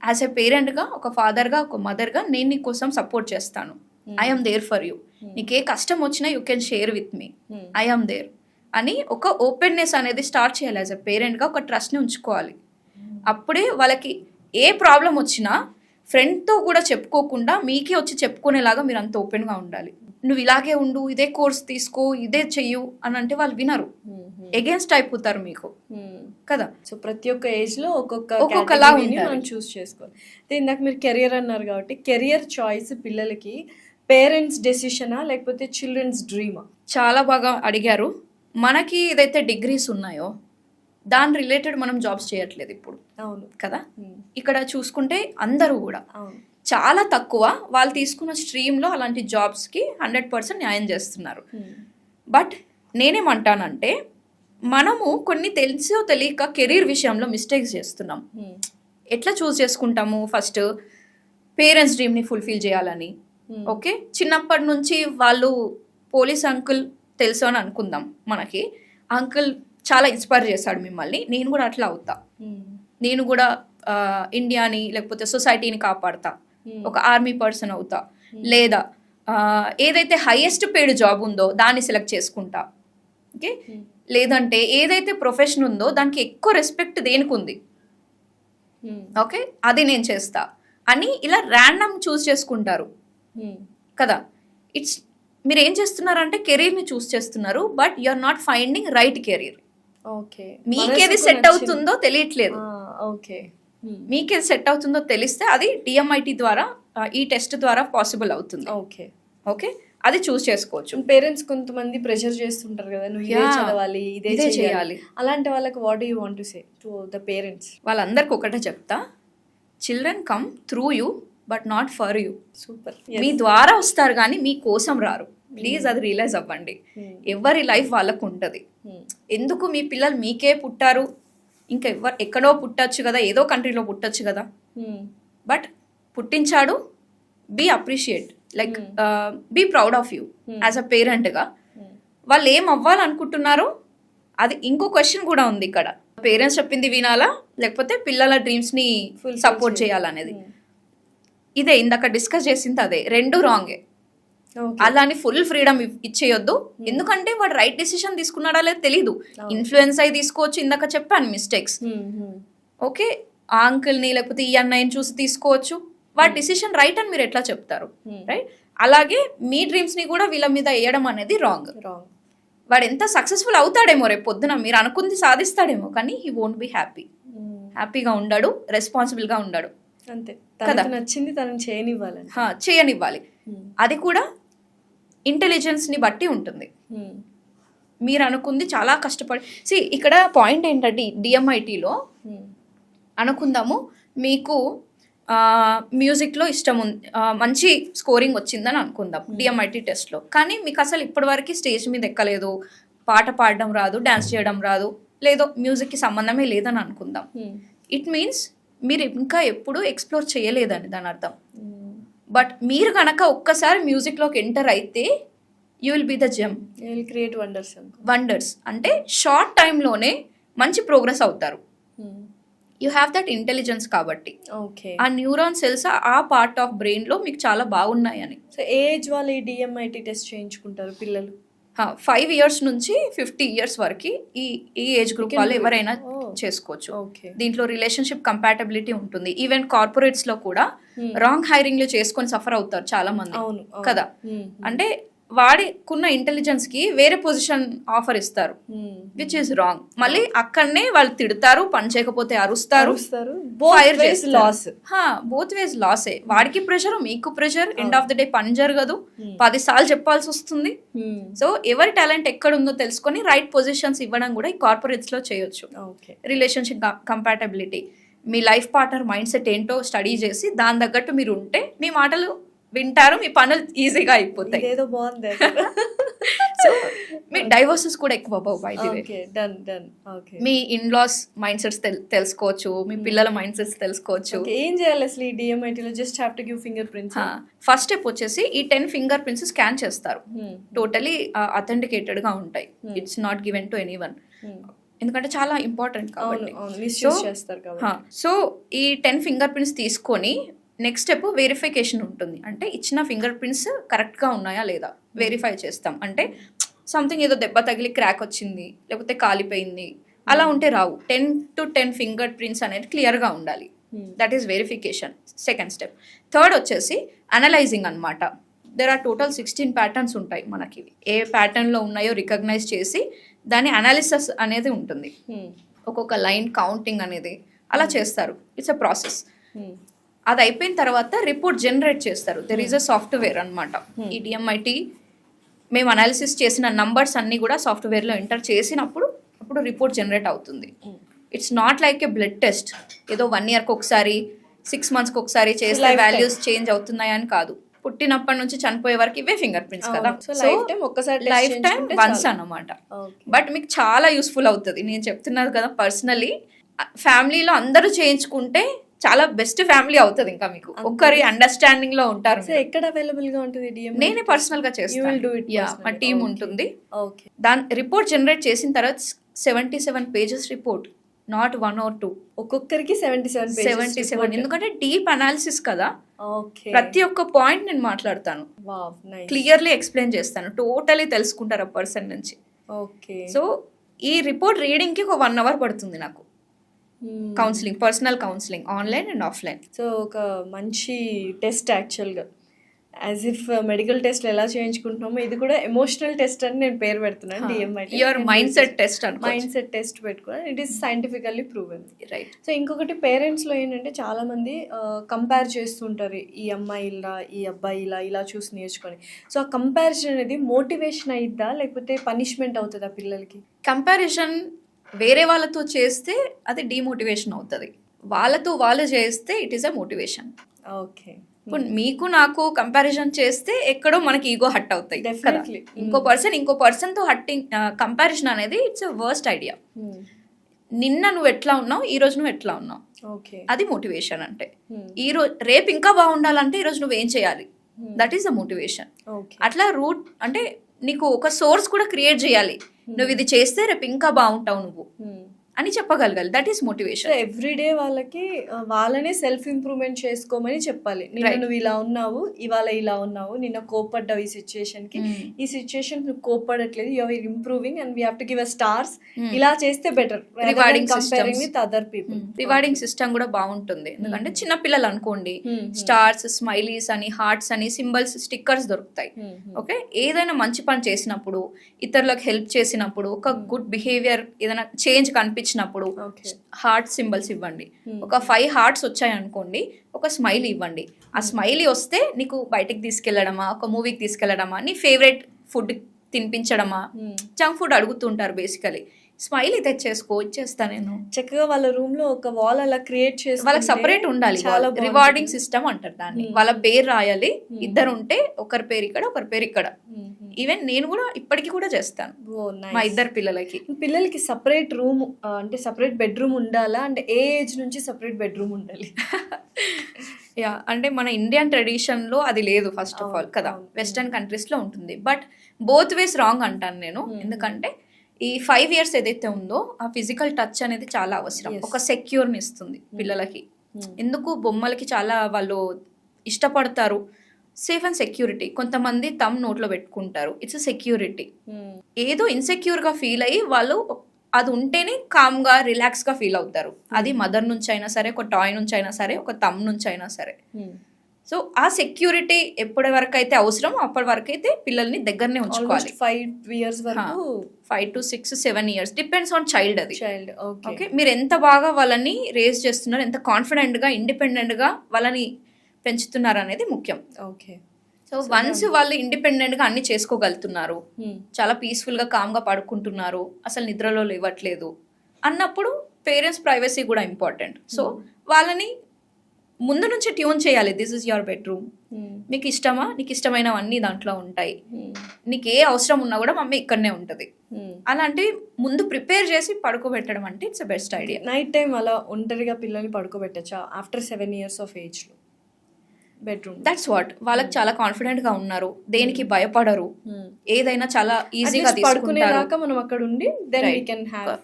యాజ్ ఎ పేరెంట్గా, ఒక ఫాదర్గా, ఒక మదర్గా నేను నీ కోసం సపోర్ట్ చేస్తాను. I'm there for you. నీకు ఏ కష్టం వచ్చినా you can share with me, I'm there అని ఒక ఓపెన్నెస్ అనేది స్టార్ట్ చేయాలి. యాజ్ ఎ పేరెంట్గా ఒక ట్రస్ట్ని ఉంచుకోవాలి. అప్పుడే వాళ్ళకి ఏ ప్రాబ్లం వచ్చినా ఫ్రెండ్తో కూడా చెప్పుకోకుండా మీకే వచ్చి చెప్పుకునేలాగా మీరు అంత ఓపెన్గా ఉండాలి. నువ్వు ఇలాగే ఉండు, ఇదే కోర్స్ తీసుకో, ఇదే చెయ్యు అని అంటే వాళ్ళు వినరు, ఎగెన్స్ట్ అయిపోతారు మీకు కదా. సో ప్రతి ఒక్క ఏజ్ లో ఒక్కొక్కలా మనం చూస్ చేసుకోవాలి. ఇందాక మీరు కెరియర్ అన్నారు కాబట్టి, కెరియర్ చాయిస్ పిల్లలకి పేరెంట్స్ డెసిషనా లేకపోతే చిల్డ్రన్స్ డ్రీమా? చాలా బాగా అడిగారు. మనకి ఏదైతే డిగ్రీస్ ఉన్నాయో దాని రిలేటెడ్ మనం జాబ్స్ చేయట్లేదు ఇప్పుడు. అవును కదా. ఇక్కడ చూసుకుంటే అందరూ కూడా చాలా తక్కువ వాళ్ళు తీసుకున్న స్ట్రీమ్లో అలాంటి జాబ్స్కి 100% న్యాయం చేస్తున్నారు. బట్ నేనేమంటానంటే, మనము కొన్ని తెలిసో తెలియక కెరీర్ విషయంలో మిస్టేక్స్ చేస్తున్నాం. ఎట్లా చూస్ చేసుకుంటాము? ఫస్ట్ పేరెంట్స్ డ్రీమ్ని ఫుల్ఫిల్ చేయాలని. ఓకే, చిన్నప్పటి నుంచి వాళ్ళు పోలీస్ అంకుల్ తెలుసు అని అనుకుందాం. మనకి అంకుల్ చాలా ఇన్స్పైర్ చేశాడు మిమ్మల్ని, నేను కూడా అట్లా అవుతా, నేను కూడా ఇండియాని లేకపోతే సొసైటీని కాపాడతా, ఒక ఆర్మీ పర్సన్ అవుతా, లేదా ఏదైతే హైయెస్ట్ పేడ్ జాబ్ ఉందో దాన్ని సెలెక్ట్ చేసుకుంటా. ఓకే, లేదంటే ఏదైతే ప్రొఫెషన్ ఉందో దానికి ఎక్కువ రెస్పెక్ట్ దేనికి ఉంది, ఓకే అది నేను చేస్తా అని ఇలా ర్యాండమ్ చూస్ చేసుకుంటారు కదా. ఇట్స్ మీరు ఏం చేస్తున్నారంటే కెరీర్ని చూస్ చేస్తున్నారు, but you are not finding right career. Okay, మీకేది సెట్ అవుతుందో తెలియట్లేదు. ఓకే, మీకేది సెట్ అవుతుందో తెలిస్తే అది డిఎంఐటి ద్వారా, ఈ టెస్ట్ ద్వారా పాసిబుల్ అవుతుంది. ఓకే ఓకే, అది చూస్ చేసుకోవచ్చు. పేరెంట్స్ కొంతమంది ప్రెషర్ చేస్తుంటారు కదా, నువ్వు ఇదే చదవాలి, ఇదే చేయాలి. అలాంటి వాళ్ళకి what do you want to say to the parents? వాళ్ళందరికి ఒకటే చెప్తా, children come through you but not for you. Super. మీ ద్వారా వస్తారు కానీ మీ కోసం రారు. ప్లీజ్ అది రియలైజ్ అవ్వండి. ఎవరి లైఫ్ వాళ్ళకు ఉంటుంది. ఎందుకు మీ పిల్లలు మీకే పుట్టారు, ఇంకా ఎక్కడో పుట్టచ్చు కదా, ఏదో కంట్రీలో పుట్టచ్చు కదా, బట్ పుట్టించాడు. Be appreciate, like be proud of you as a పేరెంట్గా. వాళ్ళు ఏం అవ్వాలనుకుంటున్నారో అది ఇంకో క్వశ్చన్ కూడా ఉంది ఇక్కడ. పేరెంట్స్ చెప్పింది వినాలా లేకపోతే పిల్లల డ్రీమ్స్ని సపోర్ట్ చేయాలనేది. ఇదే ఇందాక డిస్కస్ చేసింది, అదే రెండు రాంగే. అలాని ఫుల్ ఫ్రీడమ్ ఇచ్చేయొద్దు, ఎందుకంటే వాడు రైట్ డెసిషన్ తీసుకున్నాడా లేదు తెలీదు. ఇన్ఫ్లుయెన్స్ అయి తీసుకోవచ్చు, ఇందాక చెప్పాను మిస్టేక్స్. ఓకే, ఆ అంకుల్ని లేకపోతే ఈ అన్నయ్యని చూసి తీసుకోవచ్చు. వాడి డిసిషన్ రైట్ అని మీరు ఎట్లా చెప్తారు? రైట్. అలాగే మీ డ్రీమ్స్ని కూడా వీళ్ళ మీద వేయడం అనేది రాంగ్. వాడు ఎంత సక్సెస్ఫుల్ అవుతాడేమో రేపు పొద్దున, మీరు అనుకుంది సాధిస్తాడేమో, కానీ హీ వోంట్ బి హ్యాపీ. హ్యాపీగా ఉండడు, రెస్పాన్సిబుల్గా ఉండడు. అంతే కదా, నచ్చింది తనని చేయనివ్వాలి. అది కూడా ఇంటెలిజెన్స్ని బట్టి ఉంటుంది. మీరు అనుకుంది చాలా కష్టపడి ఇక్కడ పాయింట్ ఏంటంటే, డిఎంఐటీలో అనుకుందాము మీకు మ్యూజిక్లో ఇష్టం ఉంది, మంచి స్కోరింగ్ వచ్చిందని అనుకుందాం డిఎంఐటీ టెస్ట్లో, కానీ మీకు అసలు ఇప్పటివరకు స్టేజ్ మీద ఎక్కలేదు, పాట పాడడం రాదు, డ్యాన్స్ చేయడం రాదు, లేదో మ్యూజిక్కి సంబంధమే లేదని అనుకుందాం. ఇట్ మీన్స్ మీరు ఇంకా ఎప్పుడు ఎక్స్ప్లోర్ చేయలేదని దాని అర్థం. బట్ మీరు కనుక ఒక్కసారి మ్యూజిక్లోకి ఎంటర్ అయితే you will be the gem, you will create wonders. అంటే షార్ట్ టైంలోనే మంచి ప్రోగ్రెస్ అవుతారు. యూ హ్యావ్ దట్ ఇంటెలిజెన్స్ కాబట్టి. ఆ న్యూరాన్ సెల్స్ ఆ పార్ట్ ఆఫ్ బ్రెయిన్లో మీకు చాలా బాగున్నాయని. సో ఏజ్ వాళ్ళు ఈ డిఎంఐటీ టెస్ట్ చేయించుకుంటారు పిల్లలు? 5 years నుంచి 50 years వరకు ఈ ఏజ్ గ్రూప్ వాళ్ళు ఎవరైనా చేసుకోవచ్చు. దీంట్లో రిలేషన్షిప్ కంపాటబిలిటీ ఉంటుంది. ఈవెన్ కార్పొరేట్స్ లో కూడా రాంగ్ హైరింగ్ లో చేసుకొని సఫర్ అవుతారు చాలా మంది కదా. అంటే వాడికున్న ఇంటెలిజెన్స్ కి వేరే పొజిషన్ ఆఫర్ ఇస్తారు, విచ్ ఈస్ రాంగ్. మళ్ళీ అక్కడనే వాళ్ళు తిడతారు, పని చేయకపోతే అరుస్తారు, ఫైర్ లాస్. బోత్ వేస్ లాసే. వాడికి ప్రెషర్, మీకు pressure, end of the day పని జరగదు, 10 సార్లు చెప్పాల్సి వస్తుంది. సో ఎవరి టాలెంట్ ఎక్కడ ఉందో తెలుసుకొని రైట్ పొజిషన్స్ ఇవ్వడం కూడా ఈ కార్పొరేట్స్ లో చేయొచ్చు. రిలేషన్షిప్ కంపాటబిలిటీ, మీ లైఫ్ పార్ట్నర్ మైండ్ సెట్ ఏంటో స్టడీ చేసి దాని తగ్గట్టు మీరు ఉంటే మీ మాటలు వింటారు, మీ పనులు ఈజీగా అయిపోతాయి. ఏదో బాగుంది. సో మీ డైవర్సెస్ కూడా ఎక్కువ అవ్వవు. బై ది వే మీ ఇన్లాస్ మైండ్ సెట్స్ తెలుసుకోవచ్చు, మీ పిల్లల మైండ్ సెట్స్ తెలుసుకోవచ్చు. ఏం చేయాలి అసలు ఈ డిఎంఐటీలో? Just have to give finger prints. First step వచ్చేసి ఈ 10 ఫింగర్ ప్రింట్స్ స్కాన్ చేస్తారు. టోటలీ అథెంటికేటెడ్ గా ఉంటాయి. It's not given to anyone, ఎందుకంటే చాలా ఇంపార్టెంట్ కాబట్టి. సో ఈ 10 ఫింగర్ ప్రింట్స్ తీసుకొని నెక్స్ట్ స్టెప్ వెరిఫికేషన్ ఉంటుంది. అంటే ఇచ్చిన ఫింగర్ ప్రింట్స్ కరెక్ట్గా ఉన్నాయా లేదా వెరిఫై చేస్తాం. అంటే సంథింగ్ ఏదో దెబ్బ తగిలి క్రాక్ వచ్చింది, లేకపోతే కాలిపోయింది, అలా ఉంటే రావు. 10 to 10 ఫింగర్ ప్రింట్స్ అనేది క్లియర్గా ఉండాలి. That is verification, second step. Third వచ్చేసి అనలైజింగ్ అనమాట. దెర్ ఆర్ టోటల్ 16 ప్యాటర్న్స్ ఉంటాయి మనకి. ఏ ప్యాటర్న్లో ఉన్నాయో రికగ్నైజ్ చేసి దాని అనాలిసిస్ అనేది ఉంటుంది. ఒక్కొక్క లైన్ కౌంటింగ్ అనేది అలా చేస్తారు. It's a process. అది అయిపోయిన తర్వాత రిపోర్ట్ జనరేట్ చేస్తారు. దెర్ ఈజ్ అ సాఫ్ట్వేర్ అనమాట. ఈ డిఎంఐటి మేము అనాలిసిస్ చేసిన నంబర్స్ అన్నీ కూడా సాఫ్ట్వేర్లో ఎంటర్ చేసినప్పుడు అప్పుడు రిపోర్ట్ జనరేట్ అవుతుంది. It's not like A blood test, ఏదో 1 yearకి ఒకసారి 6 monthsకి ఒకసారి చేస్తే వాల్యూస్ చేంజ్ అవుతున్నాయని కాదు. పుట్టినప్పటి నుంచి చనిపోయే వరకు ఇవే ఫింగర్ ప్రింట్స్ కదా. లైఫ్ టైం వన్స్ అన్నమాట. బట్ మీకు చాలా యూస్ఫుల్ అవుతుంది. నేను చెప్తున్నాను కదా, పర్సనలీ ఫ్యామిలీలో అందరూ చేయించుకుంటే చాలా బెస్ట్ ఫ్యామిలీ అవుతుంది. ఇంకా మీకు ఒక్కరి అండర్స్టాండింగ్ లో ఉంటారు. ఎక్కడ అవైలబుల్ గా ఉంటుంది? నేనే పర్సనల్ గా చేస్తాను. మా టీం ఉంటుంది. దాని రిపోర్ట్ జనరేట్ చేసిన తర్వాత 77 pages రిపోర్ట్, నాట్ 1 or 2. ఒక్కొక్కరికి 77. ఎందుకంటే డీప్ అనాలిసిస్ కదా. ప్రతి ఒక్క పాయింట్ నేను మాట్లాడతాను, క్లియర్లీ ఎక్స్ప్లెయిన్ చేస్తాను, టోటలీ తెలుసుకుంటారు ఆ పర్సన్ నుంచి. సో ఈ రిపోర్ట్ రీడింగ్ కి ఒక 1 hour పడుతుంది నాకు. Counselling, personal counselling, online and offline. So ఒక మంచి టెస్ట్ యాక్చువల్గా. యాజ్ ఇఫ్ మెడికల్ టెస్ట్ ఎలా చేయించుకుంటున్నామో ఇది కూడా ఎమోషనల్ టెస్ట్ అని నేను పేరు పెడుతున్నాను. DMIT your mind set test, mind set test పెట్టుకున్నాను. It is scientifically proven. Right. So ఇంకొకటి, పేరెంట్స్లో ఏంటంటే చాలా మంది కంపేర్ చేస్తుంటారు, ఈ అమ్మాయి ఇలా, ఈ అబ్బాయి ఇలా, ఇలా చూసి నేర్చుకొని. సో ఆ కంపారిజన్ అనేది మోటివేషన్ అయిద్దా లేకపోతే పనిష్మెంట్ అవుతుందా పిల్లలకి? కంపారిజన్ వేరే వాళ్ళతో చేస్తే అది డిమోటివేషన్ అవుతుంది, వాళ్ళతో వాళ్ళు చేస్తే it is a motivation. Okay. ఇప్పుడు మీకు నాకు కంపారిజన్ చేస్తే ఎక్కడో మనకి ఈగో హట్ అవుతాయి కదా. ఇంకో పర్సన్తో హట్టింగ్ కంపారిజన్ అనేది ఇట్స్ అ వర్స్ట్ ఐడియా. నిన్న నువ్వు ఎట్లా ఉన్నావు, ఈ రోజు నువ్వు ఎట్లా ఉన్నావు, అది మోటివేషన్. అంటే ఈ రోజు రేపు ఇంకా బాగుండాలంటే ఈ రోజు నువ్వేం చేయాలి, దట్ ఈస్ ద మోటివేషన్. అట్లా రూట్ అంటే నీకు ఒక సోర్స్ కూడా క్రియేట్ చేయాలి. నువ్వు ఇది చేస్తే రేపు ఇంకా బాగుంటావు నువ్వు అని చెప్పగలగాలి. That is motivation. ఎవ్రీడే వాళ్ళకి వాళ్ళనే సెల్ఫ్ ఇంప్రూవ్మెంట్ చేసుకోమని చెప్పాలి. నిన్న నువ్వు ఇలా ఉన్నావు, ఇవాళ ఇలా ఉన్నావు, నిన్న కోప్పడ్డావు ఈ సిచ్యుయేషన్ కి, ఈ సిచ్యుయేషన్ నువ్వు కోప్పడట్లేదు, you are improving and we have to give a stars. ఇలా చేస్తే better. Rewarding comparing with other people. Rewarding system కూడా బాగుంటుంది. ఎందుకంటే చిన్న పిల్లలు అనుకోండి, స్టార్స్, స్మైలీస్ అని, హార్ట్స్ అని, సింబల్స్, స్టిక్కర్స్ దొరుకుతాయి. ఓకే, ఏదైనా మంచి పని చేసినప్పుడు, ఇతరులకు హెల్ప్ చేసినప్పుడు, ఒక గుడ్ బిహేవియర్, ఏదైనా చేంజ్ కనిపించినప్పుడు హార్ట్ సింబల్స్ ఇవ్వండి. ఒక 5 hearts వచ్చాయి అనుకోండి, ఒక స్మైల్ ఇవ్వండి. ఆ స్మైలీ వస్తే నీకు బయటకు తీసుకెళ్లడమా, ఒక మూవీకి తీసుకెళ్లడమా, నీ ఫేవరెట్ ఫుడ్ తినిపించడమా, జంక్ ఫుడ్ అడుగుతుంటారు బేసికలీ, స్మైలీ తెచ్చేసుకో, ఇచ్చేస్తా నేను. చక్కగా వాళ్ళ రూమ్ లో ఒక వాల్ అలా క్రియేట్ చేసి వాళ్ళకి సపరేట్ ఉండాలి. రివార్డింగ్ సిస్టమ్ అంటారు దాన్ని. వాళ్ళ పేరు రాయాలి. ఇద్దరు ఉంటే ఒకరి పేరు ఇక్కడ, ఒకరి పేరు ఇక్కడ. ఈవెన్ నేను కూడా ఇప్పటికీ కూడా చేస్తాను మా 2 పిల్లలకి. పిల్లలకి సపరేట్ రూమ్ అంటే సపరేట్ బెడ్రూమ్ ఉండాలా? అంటే ఏ ఏజ్ నుంచి సపరేట్ బెడ్రూమ్ ఉండాలి? యా, అంటే మన ఇండియన్ ట్రెడిషన్ లో అది లేదు ఫస్ట్ ఆఫ్ ఆల్ కదా. వెస్టర్న్ కంట్రీస్ లో ఉంటుంది. బట్ బోత్ వేస్ రాంగ్ అంటాను నేను. ఎందుకంటే ఈ 5 years ఏదైతే ఉందో ఆ ఫిజికల్ టచ్ అనేది చాలా అవసరం. ఒక సెక్యూర్ని ఇస్తుంది పిల్లలకి. ఎందుకు బొమ్మలకి చాలా వాళ్ళు ఇష్టపడతారు. Safe and security. కొంతమంది తమ్ నోట్లో పెట్టుకుంటారు, ఇట్స్ సెక్యూరిటీ. ఏదో ఇన్సెక్యూర్గా ఫీల్ అయ్యి వాళ్ళు అది ఉంటేనే కామ్గా రిలాక్స్గా ఫీల్ అవుతారు. అది మదర్ నుంచి అయినా సరే, ఒక టాయ్ నుంచి అయినా సరే, ఒక తమ్ నుంచి అయినా సరే. సో ఆ సెక్యూరిటీ ఎప్పటి వరకు అయితే అవసరం అప్పటి వరకు అయితే పిల్లల్ని దగ్గరనే ఉంచుకోవాలి. 5 years వరకు 5 to 6, 7 years depends on child అది. చైల్డ్. ఓకే, మీరు ఎంత బాగా వాళ్ళని రేస్ చేస్తున్నారు, ఎంత కాన్ఫిడెంట్గా ఇండిపెండెంట్గా వాళ్ళని పెంచుతున్నారు అనేది ముఖ్యం. ఓకే. సో వన్స్ వాళ్ళు ఇండిపెండెంట్గా అన్ని చేసుకోగలుగుతున్నారు, చాలా పీస్ఫుల్గా కామ్గా పడుకుంటున్నారు, అసలు నిద్రలో లేవట్లేదు అన్నప్పుడు పేరెంట్స్ ప్రైవసీ కూడా ఇంపార్టెంట్. సో వాళ్ళని ముందు నుంచి ట్యూన్ చేయాలి. దిస్ ఇస్ యువర్ బెడ్రూమ్, మీకు ఇష్టమా, నీకు ఇష్టమైనవన్నీ దాంట్లో ఉంటాయి, నీకు ఏ అవసరం ఉన్నా కూడా మమ్మీ ఇక్కడనే ఉంటుంది. అలాంటివి ముందు ప్రిపేర్ చేసి పడుకోబెట్టడం అంటే it's best idea. Night time అలా ఒంటరిగా పిల్లల్ని పడుకోబెట్టచ్చా ఆఫ్టర్ 7 years of age లో బెడ్రూమ్? దట్స్ వాట్, వాళ్ళకి చాలా కాన్ఫిడెంట్ గా ఉన్నారు, దేనికి భయపడరు, ఏదైనా చాలా ఈజీగా తీసుకుంటారు. దాకా మనం అక్కడ ఉండి then we can have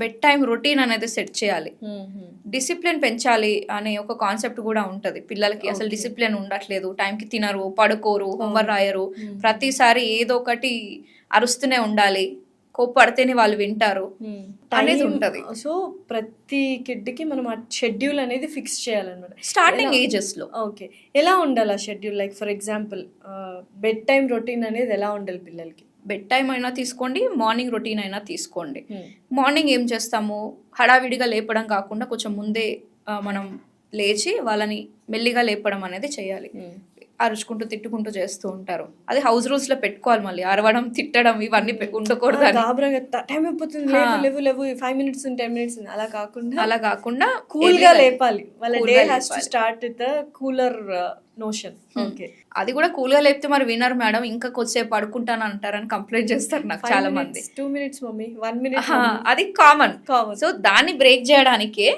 bed time routine అనేది సెట్ చేయాలి. డిసిప్లిన్ పెంచాలి అనే ఒక కాన్సెప్ట్ కూడా ఉంటది పిల్లలకి. అసలు డిసిప్లిన్ ఉండట్లేదు, టైంకి తినరు, పడుకోరు, హోంవర్క్ రాయరు, ప్రతిసారి ఏదో ఒకటి అరుస్తూనే ఉండాలి, కోప్పడితేనే వాళ్ళు వింటారు అనేది ఉంటది. సో ప్రతి కిడ్కి మనం ఆ షెడ్యూల్ అనేది ఫిక్స్ చేయాలన్నమాట స్టార్టింగ్ ఏజెస్ లో. ఓకే, ఎలా ఉండాలి ఆ schedule? Like for example bed time routine అనేది ఎలా ఉండాలి పిల్లలకి? బెడ్ టైం అయినా తీసుకోండి, మార్నింగ్ రొటీన్ అయినా తీసుకోండి. మార్నింగ్ ఏం చేస్తాము, హడావిడిగా లేపడం కాకుండా కొంచెం ముందే మనం లేచి వాళ్ళని మెల్లిగా లేపడం అనేది చేయాలి. అరుచుకుంటూ తిట్టుకుంటూ చేస్తూ ఉంటారు, అది హౌస్ రూల్స్ లో పెట్టుకోవాలి. మళ్ళీ అరవడం, తిట్టడం ఇవన్నీ ఉండకూడదు. టైం అయిపోతుంది, లేవు 5 minutes 10 minutes అలా కాకుండా కూల్ గా లేపాలి. వాళ్ళ day has to start with cooler notion. Okay, అది కూడా కూల్ గా లేపితే మరి వినరు మేడం, ఇంకా కొద్దిసేపు పడుకుంటాను అంటారని కంప్లైంట్ చేస్తారు నాకు చాలా మంది. 2 minutes మమ్మీ, 1 minute, అది కామన్. సో దాన్ని బ్రేక్ చేయడానికే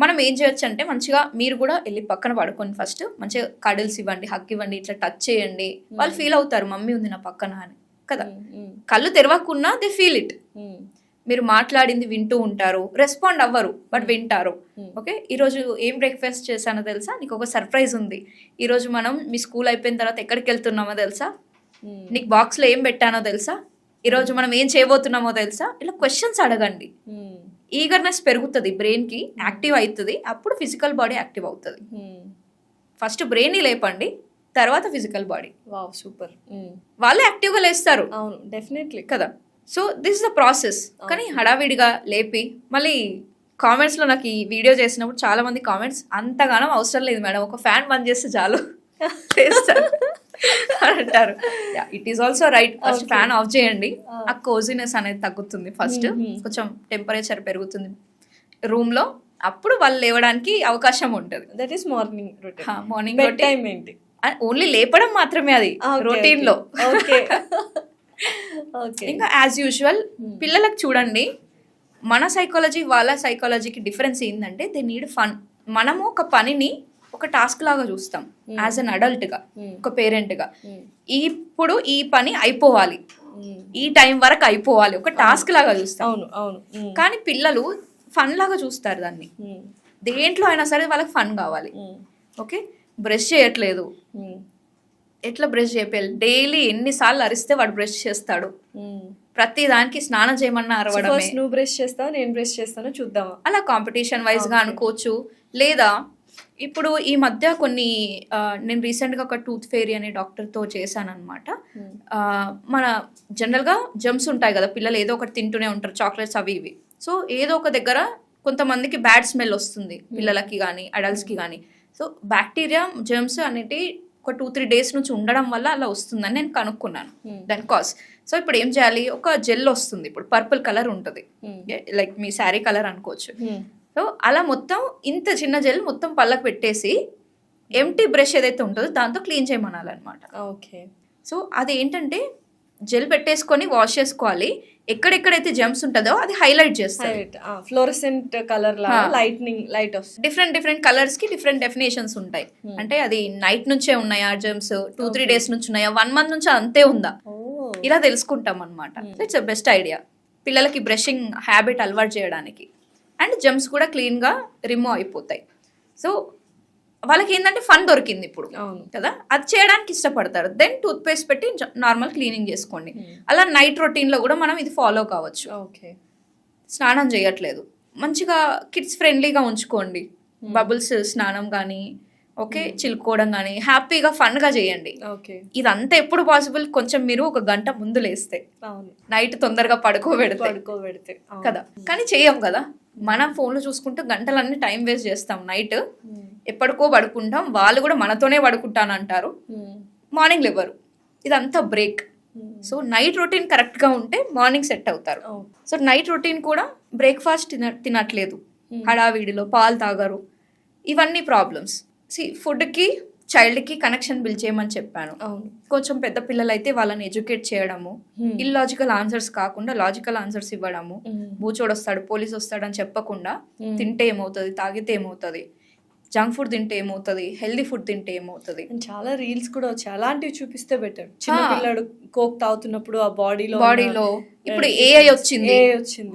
మనం ఏం చేయొచ్చు అంటే, మంచిగా మీరు కూడా వెళ్ళి పక్కన పడుకొని ఫస్ట్ మంచిగా కడిల్స్ ఇవ్వండి, హక్ ఇవ్వండి, ఇట్లా టచ్ చేయండి. వాళ్ళు ఫీల్ అవుతారు మమ్మీ ఉంది నా పక్కన అని కదా. కళ్ళు తెరవకున్నా దే ఫీల్ ఇట్. మీరు మాట్లాడింది వింటూ ఉంటారు, రెస్పాండ్ అవ్వరు బట్ వింటారు. ఓకే, ఈరోజు ఏం బ్రేక్ఫాస్ట్ చేశానో తెలుసా, నీకు ఒక సర్ప్రైజ్ ఉంది, ఈరోజు మనం మీ స్కూల్ అయిపోయిన తర్వాత ఎక్కడికి వెళ్తున్నామో తెలుసా, నీకు బాక్స్లో ఏం పెట్టానో తెలుసా, ఈరోజు మనం ఏం చేయబోతున్నామో తెలుసా, ఇలా క్వశ్చన్స్ అడగండి. ఈగర్నెస్ పెరుగుతుంది, బ్రెయిన్కి యాక్టివ్ అవుతుంది, అప్పుడు ఫిజికల్ బాడీ యాక్టివ్ అవుతుంది. ఫస్ట్ బ్రెయిన్ లేపండి, తర్వాత ఫిజికల్ బాడీ. Wow, super. వాళ్ళు యాక్టివ్గా లేస్తారు. అవును, డెఫినెట్లీ కదా. So this is the process. కానీ హడావిడిగా లేపి మళ్ళీ కామెంట్స్లో నాకు ఈ వీడియో చేసినప్పుడు చాలా మంది కామెంట్స్, అంతగానం అవసరం లేదు మేడం, ఒక ఫ్యాన్ బంద్ చేస్తే చాలు చేస్తారు అంటారు. It is also right. First fan of చేయండి, ఆ కోజినెస్ అనేది తగ్గుతుంది. ఫస్ట్ కొంచెం టెంపరేచర్ పెరుగుతుంది రూమ్ లో, అప్పుడు వాళ్ళు లేవడానికి అవకాశం ఉంటుంది. That is morning routine. Morning time ఏంటి? ఓన్లీ లేపడం మాత్రమే అది రొటీన్ లో. ఇంకా యాజ్ యూజువల్ పిల్లలకు చూడండి, మన సైకాలజీ వాళ్ళ సైకాలజీకి డిఫరెన్స్ ఏంటంటే, దే నీడ్ ఫన్. మనము ఒక పనిని ఒక టాస్క్ లాగా చూస్తాం యాజ్ అన్ అడల్ట్ గా, ఒక పేరెంట్ గా. ఇప్పుడు ఈ పని అయిపోవాలి, ఈ టైం వరకు అయిపోవాలి, ఒక టాస్క్ లాగా చూస్తాం. అవును అవును. కానీ పిల్లలు ఫన్ లాగా చూస్తారు దాన్ని. దేంట్లో అయినా సరే వాళ్ళకి ఫన్ కావాలి. ఓకే, బ్రష్ చేయట్లేదు, ఎట్లా బ్రష్ చేయాలి, డైలీ ఎన్నిసార్లు అరిస్తే వాడు బ్రష్ చేస్తాడు, ప్రతి దానికి స్నానం చేయమన్నా అరవడమే. నువ్వు బ్రష్ చేస్తావు, నేను బ్రష్ చేస్తాను, చూద్దామా, అలా కాంపిటీషన్ వైజ్ గా అనుకోవచ్చు. లేదా ఇప్పుడు ఈ మధ్య కొన్ని నేను రీసెంట్గా ఒక టూత్ ఫెయిరీ అనే డాక్టర్తో చేశాను అనమాట. మన జనరల్గా జమ్స్ ఉంటాయి కదా, పిల్లలు ఏదో ఒకటి తింటూనే ఉంటారు, చాక్లెట్స్ అవి ఇవి. సో ఏదో ఒక దగ్గర కొంతమందికి బ్యాడ్ స్మెల్ వస్తుంది, పిల్లలకి కానీ అడల్ట్స్కి కానీ. సో బ్యాక్టీరియా జర్మ్స్ అనేటి ఒక 2-3 days నుంచి ఉండడం వల్ల అలా వస్తుందని నేను కనుక్కున్నాను దాని కాజ్. సో ఇప్పుడు ఏం చేయాలి, ఒక జెల్ వస్తుంది, ఇప్పుడు పర్పుల్ కలర్ ఉంటుంది, లైక్ మీ శారీ కలర్ అనుకోవచ్చు. సో అలా మొత్తం ఇంత చిన్న జెల్ మొత్తం పళ్ళకు పెట్టేసి ఎంటీ బ్రష్ ఏదైతే ఉంటుందో దాంతో క్లీన్ చేయమనాలన్నమాట. ఓకే, సో అది ఏంటంటే జెల్ పెట్టేసుకొని వాష్ చేసుకోవాలి. ఎక్కడెక్కడైతే జెమ్స్ ఉంటుందో అది హైలైట్ చేస్తారు, ఫ్లోరసెంట్ కలర్ లా లైట్నింగ్ లైట్ వస్తుంది. డిఫరెంట్ కలర్స్ కి డిఫరెంట్ డెఫినేషన్స్ ఉంటాయి. అంటే అది నైట్ నుంచే ఉన్నాయా జెమ్స్, 2-3 days నుంచి ఉన్నాయా, 1 month నుంచి అంతే ఉందా, ఇలా తెలుసుకుంటాం అనమాట. ఇట్స్ అ బెస్ట్ ఐడియా పిల్లలకి బ్రషింగ్ హ్యాబిట్ అలవాటు చేయడానికి. అండ్ జెమ్స్ కూడా క్లీన్గా రిమూవ్ అయిపోతాయి. సో వాళ్ళకి ఏంటంటే ఫన్ దొరికింది ఇప్పుడు కదా, అది చేయడానికి ఇష్టపడతారు. దెన్ టూత్ పేస్ట్ పెట్టి నార్మల్ క్లీనింగ్ చేసుకోండి. అలా నైట్ రొటీన్లో కూడా మనం ఇది ఫాలో కావచ్చు. ఓకే, స్నానం చేయట్లేదు, మంచిగా కిడ్స్ ఫ్రెండ్లీగా ఉంచుకోండి. బబుల్స్ స్నానం కానీ ఓకే, చిలుకోవడం కానీ హ్యాపీగా ఫన్గా చేయండి. ఓకే. ఇదంతా ఎప్పుడు పాసిబుల్, కొంచెం మీరు ఒక గంట ముందు లేస్తే, అవును. నైట్ తొందరగా పడుకోబెడితే పడుకోబెడితే అవును. కదా. కానీ చేయం కదా, మనం ఫోన్లో చూసుకుంటూ గంటలన్నీ టైం వేస్ట్ చేస్తాం. నైట్ ఎప్పటికో పడుకుంటాం, వాళ్ళు కూడా మనతోనే పడుకుంటానంటారు, మార్నింగ్ లేవరు. ఇదంతా బ్రేక్. సో నైట్ రొటీన్ కరెక్ట్గా ఉంటే మార్నింగ్ సెట్ అవుతారు. సో నైట్ రొటీన్ కూడా బ్రేక్ఫాస్ట్ తినట్లేదు, హడావిడిలో పాలు తాగరు, ఇవన్నీ ప్రాబ్లమ్స్. ఫుడ్కి చైల్డ్కి కనెక్షన్ బిల్డ్ చేయమని చెప్పాను. కొంచెం పెద్ద పిల్లలు అయితే వాళ్ళని ఎడ్యుకేట్ చేయడము, ఇల్లాజికల్ ఆన్సర్స్ కాకుండా లాజికల్ ఆన్సర్స్ ఇవ్వడము. బూచోడు వస్తాడు, పోలీస్ వస్తాడు అని చెప్పకుండా తింటే ఏమవుతుంది, తాగితే ఏమవుతుంది, జంక్ ఫుడ్ తింటే ఏమవుతుంది, హెల్దీ ఫుడ్ తింటే ఏమవుతుంది. చాలా రీల్స్ కూడా వచ్చాయి, అలాంటివి చూపిస్తే బెటర్. చిన్న పిల్లాడు కోక్ తాగుతున్నప్పుడు ఆ బాడీలో ఇప్పుడు ఏఐ వచ్చింది,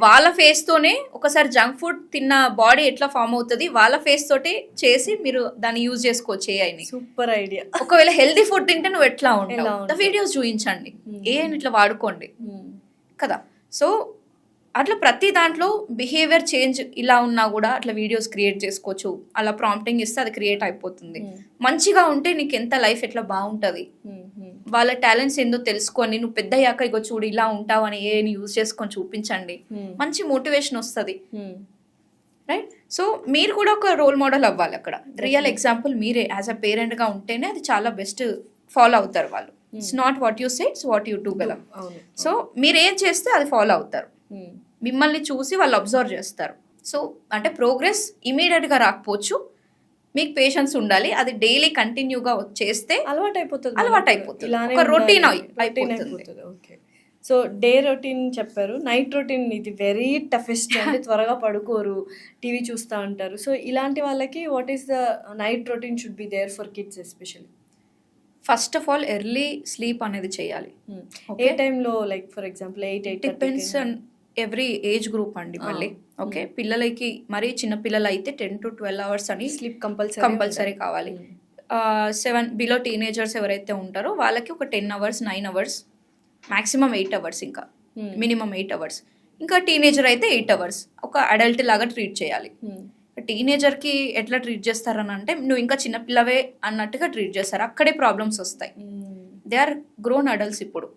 వాళ్ళ ఫేస్ తోనే ఒకసారి జంక్ ఫుడ్ తిన్న బాడీ ఎట్లా ఫామ్ అవుతుంది వాళ్ళ ఫేస్ తోటి చేసి మీరు దాన్ని యూజ్ చేసుకోవచ్చు ఏఐని. Super idea. ఒకవేళ హెల్దీ ఫుడ్ తింటే నువ్వు ఎట్లా ఉంటావు, వీడియోస్ చూపించండి, ఏఐని ఇట్లా వాడుకోండి కదా. సో అట్లా ప్రతి దాంట్లో బిహేవియర్ చేంజ్ ఇలా ఉన్నా కూడా అట్లా వీడియోస్ క్రియేట్ చేసుకోవచ్చు. అలా ప్రాంప్టింగ్ ఇస్తే అది క్రియేట్ అయిపోతుంది. మంచిగా ఉంటే నీకు ఎంత లైఫ్ ఎట్లా బాగుంటుంది, వాళ్ళ టాలెంట్స్ ఏందో తెలుసుకొని నువ్వు పెద్ద అయ్యాక ఇగో చూడు ఇలా ఉంటావు అని ఏని యూజ్ చేసుకొని చూపించండి, మంచి మోటివేషన్ వస్తుంది, రైట్. సో మీరు కూడా ఒక రోల్ మోడల్ అవ్వాలి అక్కడ. రియల్ ఎగ్జాంపుల్ మీరే యాజ్ అ పేరెంట్గా ఉంటేనే అది చాలా బెస్ట్ ఫాలో అవుతారు వాళ్ళు. It's not what you say, it's what you do కదా. సో మీరు ఏం చేస్తే అది ఫాలో అవుతారు, మిమ్మల్ని చూసి వాళ్ళు అబ్జర్వ్ చేస్తారు. సో అంటే ప్రోగ్రెస్ ఇమీడియట్గా రాకపోవచ్చు, మీకు పేషెన్స్ ఉండాలి, అది డైలీ కంటిన్యూగా చేస్తే అలవాటు అయిపోతుంది, ఒక రొటీన్ అయిపోతుంది. ఓకే. సో డే రొటీన్ చెప్పారు, నైట్ రొటీన్ ఇది వెరీ టఫెస్ట్. అంటే త్వరగా పడుకోరు, టీవీ చూస్తూ ఉంటారు. సో ఇలాంటి వాళ్ళకి what is the night routine should be there for kids especially? First of all early sleep అనేది చేయాలి. ఏ టైంలో? Like for example 8 depends on every age group అండి. మళ్ళీ ఓకే, పిల్లలకి మరీ చిన్న పిల్లలు అయితే 10 to 12 hours అని స్లీప్ కంపల్సరీ కావాలి. 7 బిలో టీనేజర్స్ ఎవరైతే ఉంటారో వాళ్ళకి ఒక 10 hours 9 hours, మాక్సిమం 8 hours, ఇంకా మినిమం 8 hours. ఇంకా టీనేజర్ అయితే 8 hours ఒక అడల్ట్ లాగా ట్రీట్ చేయాలి. టీనేజర్కి ఎట్లా ట్రీట్ చేస్తారని అంటే నువ్వు ఇంకా చిన్నపిల్లవే అన్నట్టుగా ట్రీట్ చేస్తారు, అక్కడే ప్రాబ్లమ్స్ వస్తాయి. దే ఆర్ గ్రోన్ అడల్ట్స్ ఇప్పుడు.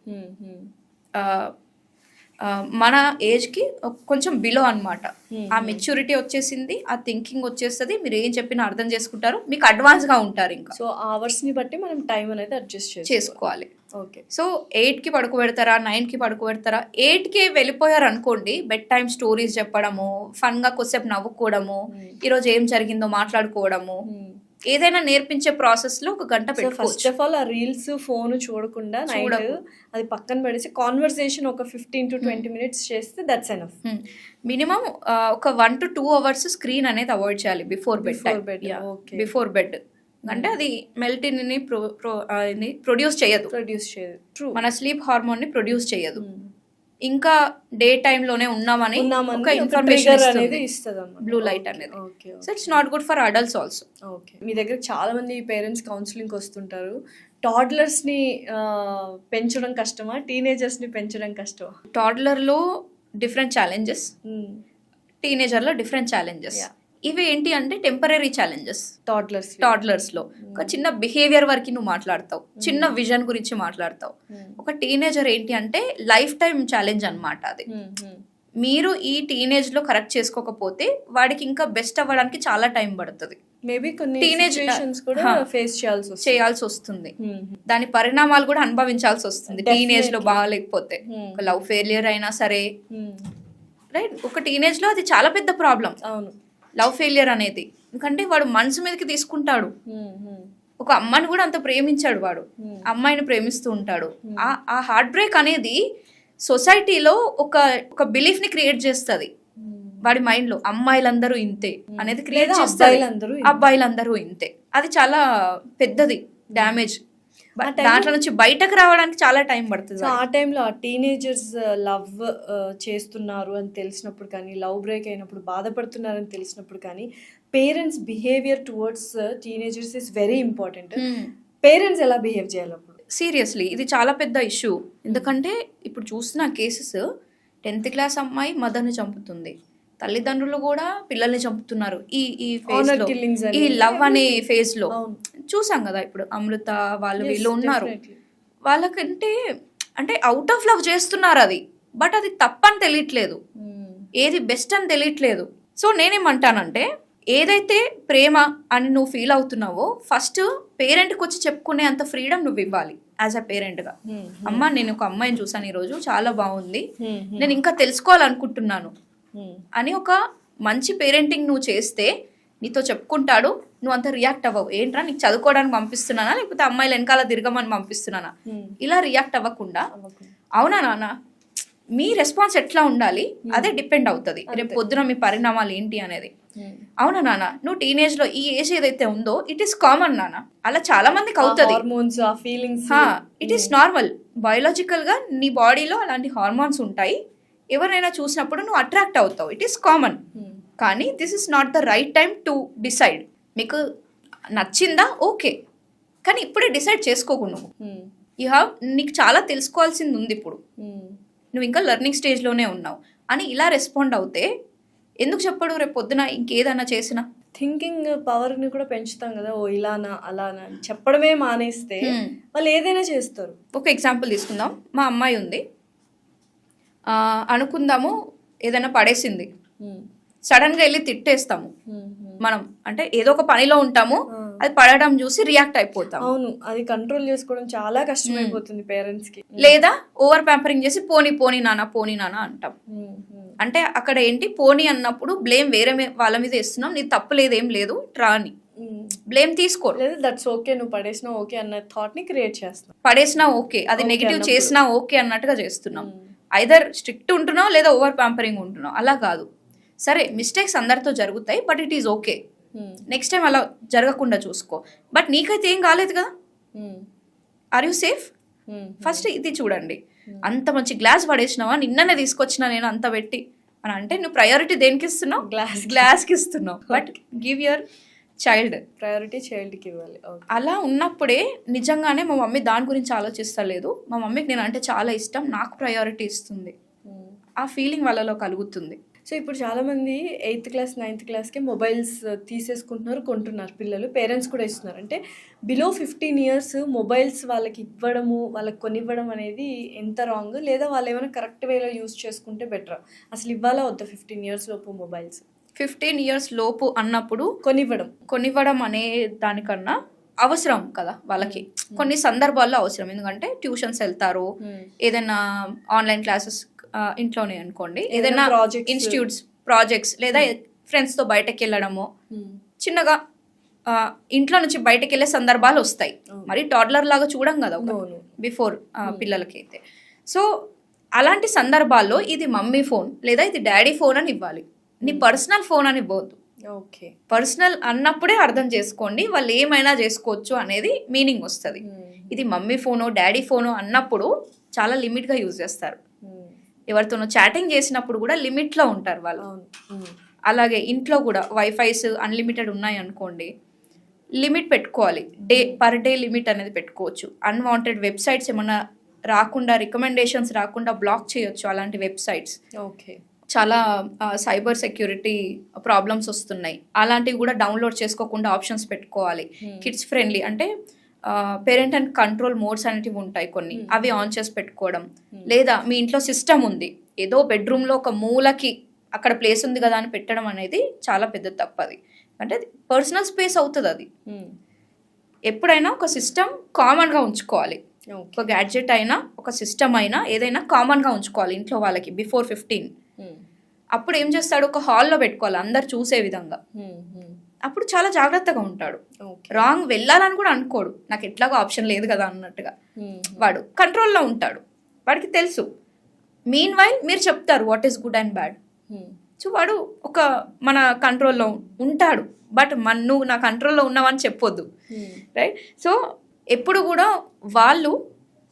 మన ఏజ్కి కొంచెం బిలో అనమాట. ఆ మెచ్యూరిటీ వచ్చేసింది, ఆ థింకింగ్ వచ్చేస్తుంది, మీరు ఏం చెప్పినా అర్థం చేసుకుంటారు, మీకు అడ్వాన్స్గా ఉంటారు. ఇంకా సో అవర్స్ని బట్టి మనం టైం అనేది అడ్జస్ట్ చేసుకోవాలి. ఓకే. సో 8కి పడుకోబెడతారా 9కి పడుకోబెడతారా? 8కి వెళ్ళిపోయారు అనుకోండి, బెడ్ టైం స్టోరీస్ చెప్పడము, ఫన్గా కొద్దిసేపు నవ్వుకోవడము, ఈరోజు ఏం జరిగిందో మాట్లాడుకోవడము, ఏదైనా నేర్పించే ప్రాసెస్ లో ఒక గంట పెట్టుకోవచ్చు. ఫస్ట్ ఆఫ్ ఆల్ ఆ రీల్స్ ఫోన్ చూడకుండా నైట్ అది పక్కన పడేసి కాన్వర్సేషన్ ఒక 15 to 20 minutes చేస్తే దట్స్ ఎనఫ్. మినిమం ఒక 1 to 2 hours స్క్రీన్ అనేది అవాయిడ్ చేయాలి బిఫోర్ బిఫోర్ బెడ్. అంటే అది మెల్టిన్ ని ప్రొడ్యూస్ చేయదు, మన స్లీప్ హార్మోన్ ని ప్రొడ్యూస్ చేయదు. ఇంకా డే టైమ్ లోనే ఉన్నామని ఒక ఇన్ఫర్మేషన్ ఇస్తుంది బ్లూ లైట్ అనేది. So it's not good for adults also. Okay. మీ దగ్గర చాలా మంది పేరెంట్స్ కౌన్సిలింగ్ వస్తుంటారు. టాడ్లర్స్ ని పెంచడం కష్టమా, టీనేజర్స్ ని పెంచడం కష్టమా? టాడ్లర్ లో డిఫరెంట్ ఛాలెంజెస్, టీనేజర్ లో డిఫరెంట్ ఛాలెంజెస్. ఇవి ఏంటి అంటే టెంపరీ ఛాలెంజెస్. టాడ్లర్స్ లో ఒక చిన్న బిహేవియర్ వరకు నువ్వు మాట్లాడతావు, చిన్న విజన్ గురించి మాట్లాడతావు. ఒక టీనేజర్ ఏంటి అంటే లైఫ్ టైం ఛాలెంజ్ అన్నమాట అది. మీరు ఈ టీనేజ్ లో కరెక్ట్ చేసుకోకపోతే వాడికి ఇంకా బెస్ట్ అవ్వడానికి చాలా టైం పడుతుంది. మేబీ కొన్ని సిచువేషన్స్ కూడా ఫేస్ చేయాల్సి వస్తుంది, దాని పరిణామాలు కూడా అనుభవించాల్సి వస్తుంది. టీనేజ్ లో బాగాలేకపోతే ఒక లవ్ ఫెయిలియర్ అయినా సరే, రైట్. ఒక టీనేజ్ లో అది చాలా పెద్ద ప్రాబ్లం. అవును, లవ్ ఫెయిలియర్ అనేది. ఎందుకంటే వాడు మనసు మీదకి తీసుకుంటాడు, ఒక అమ్మాయిని కూడా అంత ప్రేమించాడు వాడు, అమ్మాయిని ప్రేమిస్తూ ఉంటాడు. ఆ హార్ట్ బ్రేక్ అనేది సొసైటీలో ఒక బిలీఫ్ ని క్రియేట్ చేస్తుంది వాడి మైండ్ లో. అమ్మాయిలందరూ ఇంతే అనేది క్రియేట్ చేస్తారు, అబ్బాయిలందరూ ఇంతే. అది చాలా పెద్దది డ్యామేజ్. దాంట్లో నుంచి బయటకు రావడానికి చాలా టైం పడుతుంది. ఆ టైంలో ఆ టీనేజర్స్ లవ్ చేస్తున్నారు అని తెలిసినప్పుడు కానీ, లవ్ బ్రేక్ అయినప్పుడు బాధపడుతున్నారని తెలిసినప్పుడు కానీ, parents behaviour towards teenagers is very important. Parents ఎలా బిహేవ్ చేయాలి అప్పుడు? సీరియస్లీ ఇది చాలా పెద్ద ఇష్యూ. ఎందుకంటే ఇప్పుడు చూస్తున్న కేసెస్ 10th class అమ్మాయి మదర్ని చంపుతుంది, తల్లిదండ్రులు కూడా పిల్లల్ని చంపుతున్నారు ఈ ఈ ఫేజ్ Honor లో, killings ఈ అని. లవ్ అనే ఫేజ్ లో అవును. చూసాం కదా ఇప్పుడు అమృత వాళ్ళు Yes, వీళ్ళు ఉన్నారు. definitely. వాళ్ళకంటే అంటే అవుట్ ఆఫ్ లవ్ చేస్తున్నారు అది, బట్ అది తప్పని తెలియట్లేదు, ఏది బెస్ట్ అని తెలియట్లేదు. సో నేనేమంటానంటే ఏదైతే ప్రేమ అని నువ్వు ఫీల్ అవుతున్నావో ఫస్ట్ పేరెంట్కి వచ్చి చెప్పుకునే అంత ఫ్రీడమ్ నువ్వు ఇవ్వాలి యాజ్ అ పేరెంట్గా. అమ్మ నేను ఒక అమ్మాయిని చూసాను ఈరోజు, చాలా బాగుంది, నేను ఇంకా తెలుసుకోవాలనుకుంటున్నాను అని ఒక మంచి పేరెంటింగ్ నువ్వు చేస్తే నీతో చెప్పుకుంటాడు. నువ్వు అంత రియాక్ట్ అవ్వవు, ఏంట్రా నీకు చదువుకోవడానికి పంపిస్తున్నానా లేకపోతే అమ్మాయిలు వెనకాల తిరగమని పంపిస్తున్నానా, ఇలా రియాక్ట్ అవ్వకుండా అవునా నాన్న మీ రెస్పాన్స్ ఎట్లా ఉండాలి అదే డిపెండ్ అవుతుంది రేపు పొద్దున మీ పరిణామాలు ఏంటి అనేది. అవునా నాన్న నువ్వు టీనేజ్ లో ఈ ఏజ్ ఏదైతే ఉందో ఇట్ ఈస్ కామన్ నాన్న, అలా చాలా మందికి అవుతుంది. హార్మోన్స్, ఆ feelings, it is normal, biological గా నీ బాడీలో అలాంటి హార్మోన్స్ ఉంటాయి, ఎవరైనా చూసినప్పుడు నువ్వు అట్రాక్ట్ అవుతావు, ఇట్ ఈస్ కామన్. కానీ this is not the right time to decide. మీకు నచ్చిందా ఓకే, కానీ ఇప్పుడే డిసైడ్ చేసుకోకు నువ్వు. నీకు చాలా తెలుసుకోవాల్సింది ఉంది ఇప్పుడు, నువ్వు ఇంకా లెర్నింగ్ స్టేజ్లోనే ఉన్నావు అని ఇలా రెస్పాండ్ అవుతే ఎందుకు చెప్పడు రేపు పొద్దున ఇంకేదన్నా చేసినా. థింకింగ్ పవర్ ని కూడా పెంచుతాం కదా, ఓ ఇలానా అలానా అని చెప్పడమే మానేస్తే వాళ్ళు ఏదైనా చేస్తారు. ఒక ఎగ్జాంపుల్ తీసుకుందాం, మా అమ్మాయి ఉంది అనుకుందాము, ఏదైనా పడేసింది, సడన్ గా వెళ్ళి తిట్టేస్తాము మనం, అంటే ఏదో ఒక పనిలో ఉంటాము, అది పడడం చూసి రియాక్ట్ అయిపోతాం. అవును, అది కంట్రోల్ చేసుకోవడం చాలా కష్టమైపోతుంది పేరెంట్స్ కి. లేదా ఓవర్ ప్యాంపరింగ్ చేసి పోనీ పోనీ నాన్న అంటాం. అంటే అక్కడ ఏంటి పోనీ అన్నప్పుడు బ్లేమ్ వేరే వాళ్ళ మీద వేస్తున్నాం, నీ తప్పు లేదేం లేదు రాని బ్లేమ్ తీసుకో, లేదా దట్స్ ఓకే నువ్వు పడేసినా ఓకే అన్న థాట్ ని క్రియేట్ చేస్తాం. పడేసినా ఓకే, అది నెగిటివ్ చేసినా ఓకే అన్నట్టుగా చేస్తున్నాం. ఐదర్ స్ట్రిక్ట్ ఉంటున్నావు లేదా ఓవర్ ప్యాంపరింగ్ ఉంటున్నావు, అలా కాదు. సరే మిస్టేక్స్ అందరితో జరుగుతాయి, but it is okay, next time అలా జరగకుండా చూసుకో. బట్ నీకైతే ఏం కాలేదు కదా, ఆర్ యూ సేఫ్? ఫస్ట్ ఇది చూడండి. అంత మంచి గ్లాస్ పడేసినావా, నిన్ననే తీసుకొచ్చినా నేను అంత పెట్టి అని అంటే నువ్వు ప్రయారిటీ దేనికి ఇస్తున్నావు? గ్లాస్కి ఇస్తున్నావు. But give your child priority, child కి ఇవ్వాలి. అలా ఉన్నప్పుడే నిజంగానే మా మమ్మీ దాని గురించి ఆలోచిస్తలేదు, మా మమ్మీకి నేను అంటే చాలా ఇష్టం, నాకు ప్రయారిటీ ఇస్తుంది, ఆ ఫీలింగ్ వాళ్ళలో కలుగుతుంది. సో ఇప్పుడు చాలా మంది 8th క్లాస్ 9th క్లాస్కి మొబైల్స్ తీసేసుకుంటున్నారు, కొంటున్నారు పిల్లలు, పేరెంట్స్ కూడా ఇస్తున్నారు. అంటే బిలో 15 years మొబైల్స్ వాళ్ళకి ఇవ్వడము, వాళ్ళకి కొనివ్వడం అనేది ఎంత రాంగ్, లేదా వాళ్ళు ఏమైనా కరెక్ట్ వేలో యూజ్ చేసుకుంటే బెటర్? అసలు ఇవ్వాలా వద్దా 15 years లోపు మొబైల్స్? 15 years లోపు అన్నప్పుడు కొనివ్వడం అనే దానికన్నా అవసరం కదా వాళ్ళకి, కొన్ని సందర్భాల్లో అవసరం. ఎందుకంటే ట్యూషన్స్ వెళ్తారు, ఏదైనా ఆన్లైన్ క్లాసెస్ ఇంట్లోనే అనుకోండి, ఏదైనా ఇన్స్టిట్యూట్స్ ప్రాజెక్ట్స్, లేదా ఫ్రెండ్స్తో బయటకు వెళ్ళడము, చిన్నగా ఇంట్లో నుంచి బయటకు వెళ్ళే సందర్భాలు వస్తాయి. మరి టాడ్లర్ లాగా చూడం కదా బిఫోర్ పిల్లలకైతే. సో అలాంటి సందర్భాల్లో ఇది మమ్మీ ఫోన్ లేదా ఇది డాడీ ఫోన్ అని ఇవ్వాలి, నీ పర్సనల్ ఫోన్ అని ఇవ్వద్దు. ఓకే, పర్సనల్ అన్నప్పుడే అర్థం చేసుకోండి, వాళ్ళు ఏమైనా చేసుకోవచ్చు అనేది మీనింగ్ వస్తుంది. ఇది మమ్మీ ఫోను డాడీ ఫోను అన్నప్పుడు చాలా లిమిట్గా యూజ్ చేస్తారు. ఎవరితోనో చాటింగ్ చేసినప్పుడు కూడా లిమిట్లో ఉంటారు వాళ్ళు. అలాగే ఇంట్లో కూడా వైఫైస్ అన్లిమిటెడ్ ఉన్నాయి అనుకోండి, లిమిట్ పెట్టుకోవాలి, పర్ డే లిమిట్ అనేది పెట్టుకోవచ్చు. అన్వాంటెడ్ వెబ్సైట్స్ ఏమన్నా రాకుండా, రికమెండేషన్స్ రాకుండా బ్లాక్ చేయొచ్చు అలాంటి వెబ్సైట్స్. ఓకే, చాలా సైబర్ సెక్యూరిటీ ప్రాబ్లమ్స్ వస్తున్నాయి, అలాంటివి కూడా డౌన్లోడ్ చేసుకోకుండా ఆప్షన్స్ పెట్టుకోవాలి. కిడ్స్ ఫ్రెండ్లీ అంటే పేరెంట్ అండ్ కంట్రోల్ మోడ్స్ అనేటివి ఉంటాయి కొన్ని, అవి ఆన్ చేసి పెట్టుకోవడం. లేదా మీ ఇంట్లో సిస్టమ్ ఉంది, ఏదో బెడ్రూమ్లో ఒక మూలకి అక్కడ ప్లేస్ ఉంది కదా అని పెట్టడం అనేది చాలా పెద్ద తప్పది. అంటే పర్సనల్ స్పేస్ అవుతుంది అది. ఎప్పుడైనా ఒక సిస్టమ్ కామన్గా ఉంచుకోవాలి, ఒక గ్యాడ్జెట్ అయినా ఒక సిస్టమ్ అయినా ఏదైనా కామన్గా ఉంచుకోవాలి ఇంట్లో వాళ్ళకి బిఫోర్ 15. అప్పుడు ఏం చేస్తాడు, ఒక హాల్లో పెట్టుకోవాలి అందరు చూసే విధంగా, అప్పుడు చాలా జాగ్రత్తగా ఉంటాడు. రాంగ్ వెళ్ళాలని కూడా అనుకోడు, నాకు ఎట్లాగో ఆప్షన్ లేదు కదా అన్నట్టుగా వాడు కంట్రోల్లో ఉంటాడు, వాడికి తెలుసు. మీన్ వైల్ మీరు చెప్తారు what is good and bad, so వాడు ఒక మన కంట్రోల్లో ఉంటాడు. బట్ నువ్వు నా కంట్రోల్లో ఉన్నావని చెప్పొద్దు, రైట్? సో ఎప్పుడు కూడా వాళ్ళు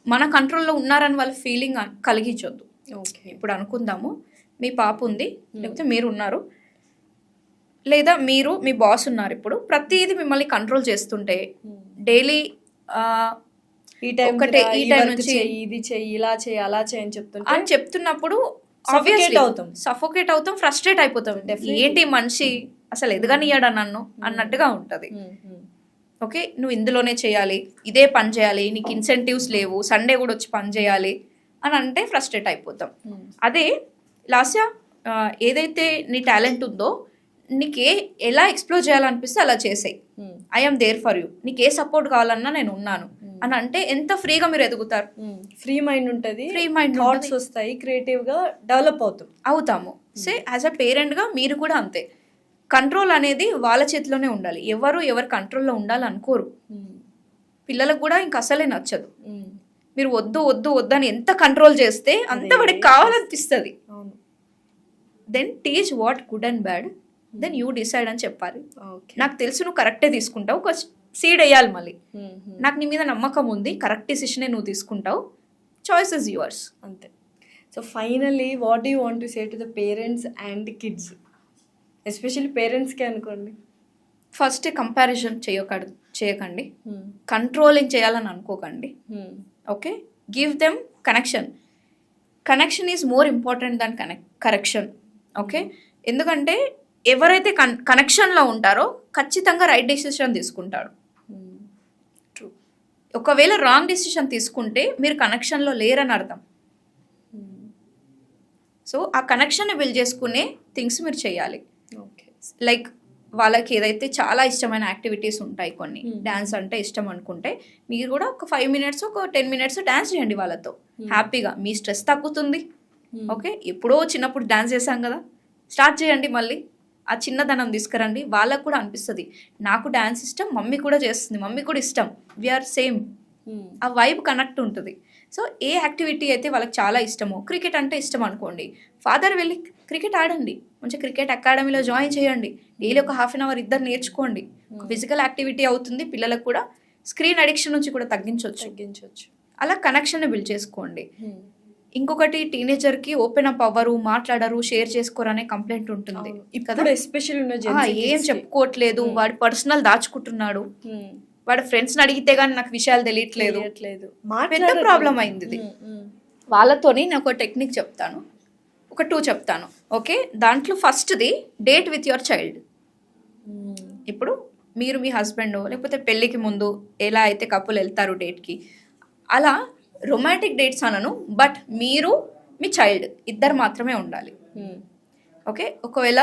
మన కంట్రోల్లో ఉన్నారని వాళ్ళ ఫీలింగ్ కలిగించొద్దు. ఇప్పుడు అనుకుందాము మీ పాప ఉంది, లేకపోతే మీరు ఉన్నారు, లేదా మీరు మీ బాస్ ఉన్నారు, ఇప్పుడు ప్రతిదీ మిమ్మల్ని కంట్రోల్ చేస్తుంటే డైలీ ఈ టైం నుంచి ఇది చెయ్యి, ఇలా చెయ్యి, అలా చెయ్యి అని చెప్తున్నప్పుడు Suffocate అవుతాం. సఫోకేట్ అవుతాం, ఫ్రస్ట్రేట్ అయిపోతాం. ఏంటి మనిషి అసలు ఎదగనియ్యాడా నన్ను అన్నట్టుగా ఉంటది. ఓకే, నువ్వు ఇందులోనే చేయాలి, ఇదే పని చేయాలి, నీకు ఇన్సెంటివ్స్ లేవు, సండే కూడా వచ్చి పని చేయాలి అని అంటే ఫ్రస్ట్రేట్ అయిపోతాం. అదే లాస్య ఏదైతే నీ టాలెంట్ ఉందో నీకు ఎలా ఎక్స్ప్లోర్ చేయాలనిపిస్తే అలా చేసేయి. ఐఎమ్ దేర్ ఫర్ యూ, నీకు ఏ సపోర్ట్ కావాలన్నా నేను ఉన్నాను అని అంటే ఎంత ఫ్రీగా మీరు ఎదుగుతారు. ఫ్రీ మైండ్ ఉంటుంది, ఫ్రీ మైండ్ థాట్స్ వస్తాయి, క్రియేటివ్ గా డెవలప్ అవుతాము. సే యాజ్ అ పేరెంట్ గా మీరు కూడా అంతే. కంట్రోల్ అనేది వాళ్ళ చేతిలోనే ఉండాలి. ఎవరు కంట్రోల్లో ఉండాలనుకోరు. పిల్లలకు కూడా ఇంక అసలే నచ్చదు. మీరు వద్దు వద్దు వద్దు అని ఎంత కంట్రోల్ చేస్తే అంత వాడికి కావాలనిపిస్తుంది. Then teach what good and bad, then you decide అని చెప్పాలి. నాకు తెలుసు నువ్వు కరెక్టే తీసుకుంటావు, ఒక సీడ్ వేయాలి మళ్ళీ. నాకు నీ మీద నమ్మకం ఉంది, కరెక్ట్ డిసిషనే నువ్వు తీసుకుంటావు, చాయిస్ ఇస్ యువర్స్. అంతే. So finally what do you want to say to the parents and kids, especially పేరెంట్స్కి అనుకోండి? ఫస్ట్ కంపారిజన్ చేయకండి, కంట్రోలింగ్ చేయాలని అనుకోకండి. Okay, give them connection is more important than correction. Okay, ఎందుకంటే ఎవరైతే కనెక్షన్లో ఉంటారో ఖచ్చితంగా రైట్ డెసిషన్ తీసుకుంటాడు. ఒకవేళ రాంగ్ డెసిషన్ తీసుకుంటే మీరు కనెక్షన్లో లేరని అర్థం. సో ఆ కనెక్షన్ బిల్డ్ చేసుకునే థింగ్స్ మీరు చేయాలి. లైక్ వాళ్ళకి ఏదైతే చాలా ఇష్టమైన యాక్టివిటీస్ ఉంటాయి, కొన్ని డ్యాన్స్ అంటే ఇష్టం అనుకుంటే మీరు కూడా ఒక 5 minutes ఒక 10 minutes డ్యాన్స్ చేయండి వాళ్ళతో హ్యాపీగా. మీ స్ట్రెస్ తగ్గుతుంది. ఓకే, ఎప్పుడో చిన్నప్పుడు డ్యాన్స్ చేశాం కదా, స్టార్ట్ చేయండి మళ్ళీ. ఆ చిన్నదనం తీసుకురండి, వాళ్ళకు కూడా అనిపిస్తుంది నాకు డ్యాన్స్ ఇష్టం, మమ్మీ కూడా చేస్తుంది, మమ్మీ కూడా ఇష్టం, వీఆర్ సేమ్. ఆ వైబ్ కనెక్ట్ ఉంటుంది. సో ఏ యాక్టివిటీ అయితే వాళ్ళకి చాలా ఇష్టమో, క్రికెట్ అంటే ఇష్టం అనుకోండి, ఫాదర్ వెళ్ళి క్రికెట్ ఆడండి, మంచి క్రికెట్ అకాడమీలో జాయిన్ చేయండి, డైలీ ఒక 1/2 hour ఇద్దరు నేర్చుకోండి. ఫిజికల్ యాక్టివిటీ అవుతుంది, పిల్లలకు కూడా స్క్రీన్ అడిక్షన్ నుంచి కూడా తగ్గించవచ్చు. అలా కనెక్షన్ బిల్డ్ చేసుకోండి. ఇంకొకటి, టీనేజర్కి ఓపెన్ అప్ అవ్వరు, మాట్లాడరు, షేర్ చేసుకోరు అనే కంప్లైంట్ ఉంటుంది ఇప్పుడు ఎస్పెషల్లీ ఏం చెప్పుకోవట్లేదు, వాడు పర్సనల్ దాచుకుంటున్నాడు, వాడు ఫ్రెండ్స్ని అడిగితే కానీ నాకు విషయాలు తెలియట్లేదు, పెద్ద ప్రాబ్లం అయింది ఇది. వాళ్ళతోని నేను ఒక టెక్నిక్ చెప్తాను, ఒక 2 చెప్తాను. ఓకే, దాంట్లో ఫస్ట్ది డేట్ విత్ యువర్ చైల్డ్. ఇప్పుడు మీరు మీ హస్బెండ్ లేకపోతే పెళ్ళికి ముందు ఎలా అయితే కపుల్ వెళ్తారు డేట్కి, అలా రొమాంటిక్ డేట్స్ అనను, బట్ మీరు మీ చైల్డ్ ఇద్దరు మాత్రమే ఉండాలి. ఓకే, ఒకవేళ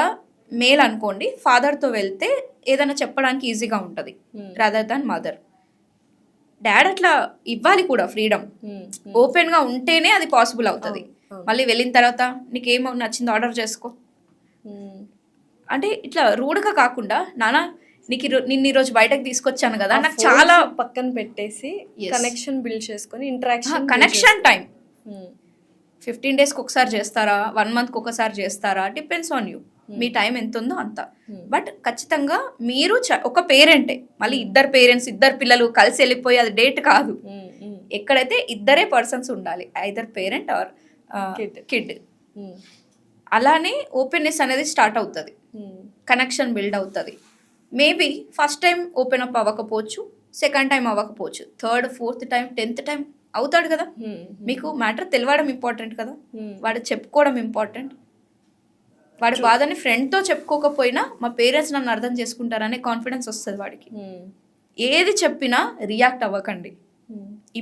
మేల్ అనుకోండి, ఫాదర్తో వెళ్తే ఏదైనా చెప్పడానికి ఈజీగా ఉంటుంది రాదర్ దాన్ మదర్. డాడ్ అట్లా ఇవ్వాలి కూడా ఫ్రీడమ్, ఓపెన్గా ఉంటేనే అది పాసిబుల్ అవుతుంది. మళ్ళీ వెళ్ళిన తర్వాత నీకేమో నచ్చింది ఆర్డర్ చేసుకో అంటే ఇట్లా రూడ్గా కాకుండా, నాన్న నీకు నిన్న ఈరోజు బయటకు తీసుకొచ్చాను కదా, నాకు చాలా పక్కన పెట్టేసి కనెక్షన్ బిల్డ్ చేసుకొని ఇంటరాక్షన్, కనెక్షన్ టైం 15 daysకి ఒకసారి చేస్తారా, 1 monthకి ఒకసారి చేస్తారా, depends on you. Me time ఎంత ఉందో అంత. బట్ ఖచ్చితంగా మీరు ఒక పేరెంటే, మళ్ళీ ఇద్దరు పేరెంట్స్, ఇద్దరు పిల్లలు కలిసి వెళ్ళిపోయి అది డేట్ కాదు. ఎక్కడైతే ఇద్దరే పర్సన్స్ ఉండాలి, ఐదర్ పేరెంట్ ఆర్ కిడ్. అలానే ఓపెన్నెస్ అనేది స్టార్ట్ అవుతుంది, కనెక్షన్ బిల్డ్ అవుతుంది. Maybe first time open up అవ్వకపోవచ్చు, సెకండ్ టైం అవ్వకపోవచ్చు, 3rd, 4th time, 10th time అవుతాడు కదా. మీకు మ్యాటర్ తెలియడం ఇంపార్టెంట్ కదా, వాడు చెప్పుకోవడం ఇంపార్టెంట్. వాడి బాధని ఫ్రెండ్తో చెప్పుకోకపోయినా మా పేరెంట్స్ నన్ను అర్థం చేసుకుంటారనే కాన్ఫిడెన్స్ వస్తుంది వాడికి. ఏది చెప్పినా రియాక్ట్ అవ్వకండి,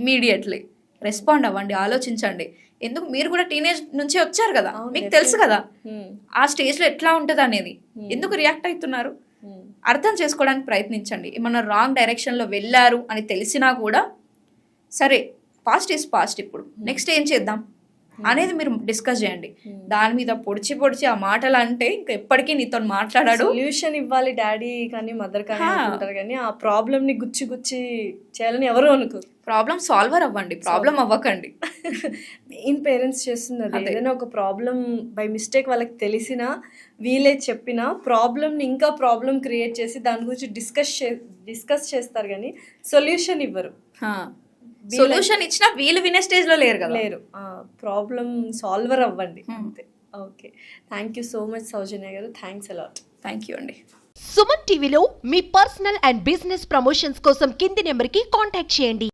ఇమీడియట్లీ రెస్పాండ్ అవ్వండి, ఆలోచించండి. ఎందుకు, మీరు కూడా టీనేజ్ నుంచి వచ్చారు కదా, మీకు తెలుసు కదా ఆ స్టేజ్లో ఎట్లా ఉంటుంది అనేది. ఎందుకు రియాక్ట్ అవుతున్నారు అర్థం చేసుకోవడానికి ప్రయత్నించండి. ఏమన్నా రాంగ్ డైరెక్షన్లో వెళ్ళారు అని తెలిసినా కూడా సరే, పాస్ట్ ఈజ్ పాస్ట్, ఇప్పుడు నెక్స్ట్ ఏం చేద్దాం అనేది మీరు డిస్కస్ చేయండి. దాని మీద పొడిచి ఆ మాటలు అంటే ఇంకా ఎప్పటికీ నీతో మాట్లాడాడు. సొల్యూషన్ ఇవ్వాలి డాడీ కానీ మదర్ కానీ అనుకుంటారు, కానీ ఆ ప్రాబ్లమ్ ని గుచ్చి చేయాలని ఎవరు అనుకోరు. ప్రాబ్లం సాల్వర్ అవ్వండి, ప్రాబ్లం అవ్వకండి. మెయిన్ పేరెంట్స్ చేస్తున్నారు, ఏదైనా ఒక ప్రాబ్లం బై మిస్టేక్ వాళ్ళకి తెలిసినా వీళ్ళే చెప్పినా ప్రాబ్లమ్ని ఇంకా ప్రాబ్లం క్రియేట్ చేసి దాని గురించి డిస్కస్ చేస్తారు, కానీ సొల్యూషన్ ఇవ్వరు. సొల్యూషన్ ఇచ్చినా వీళ్ళు వినే స్టేజ్ లో లేరు. ప్రాబ్లం సాల్వర్ అవ్వండి అంతే. Okay, thank you so much Soujanya garu, thanks a lot. Thank you అండి. సుమన్ టీవీలో మీ పర్సనల్ అండ్ బిజినెస్ ప్రమోషన్స్ కోసం కింది నెంబర్కి కాంటాక్ట్ చేయండి.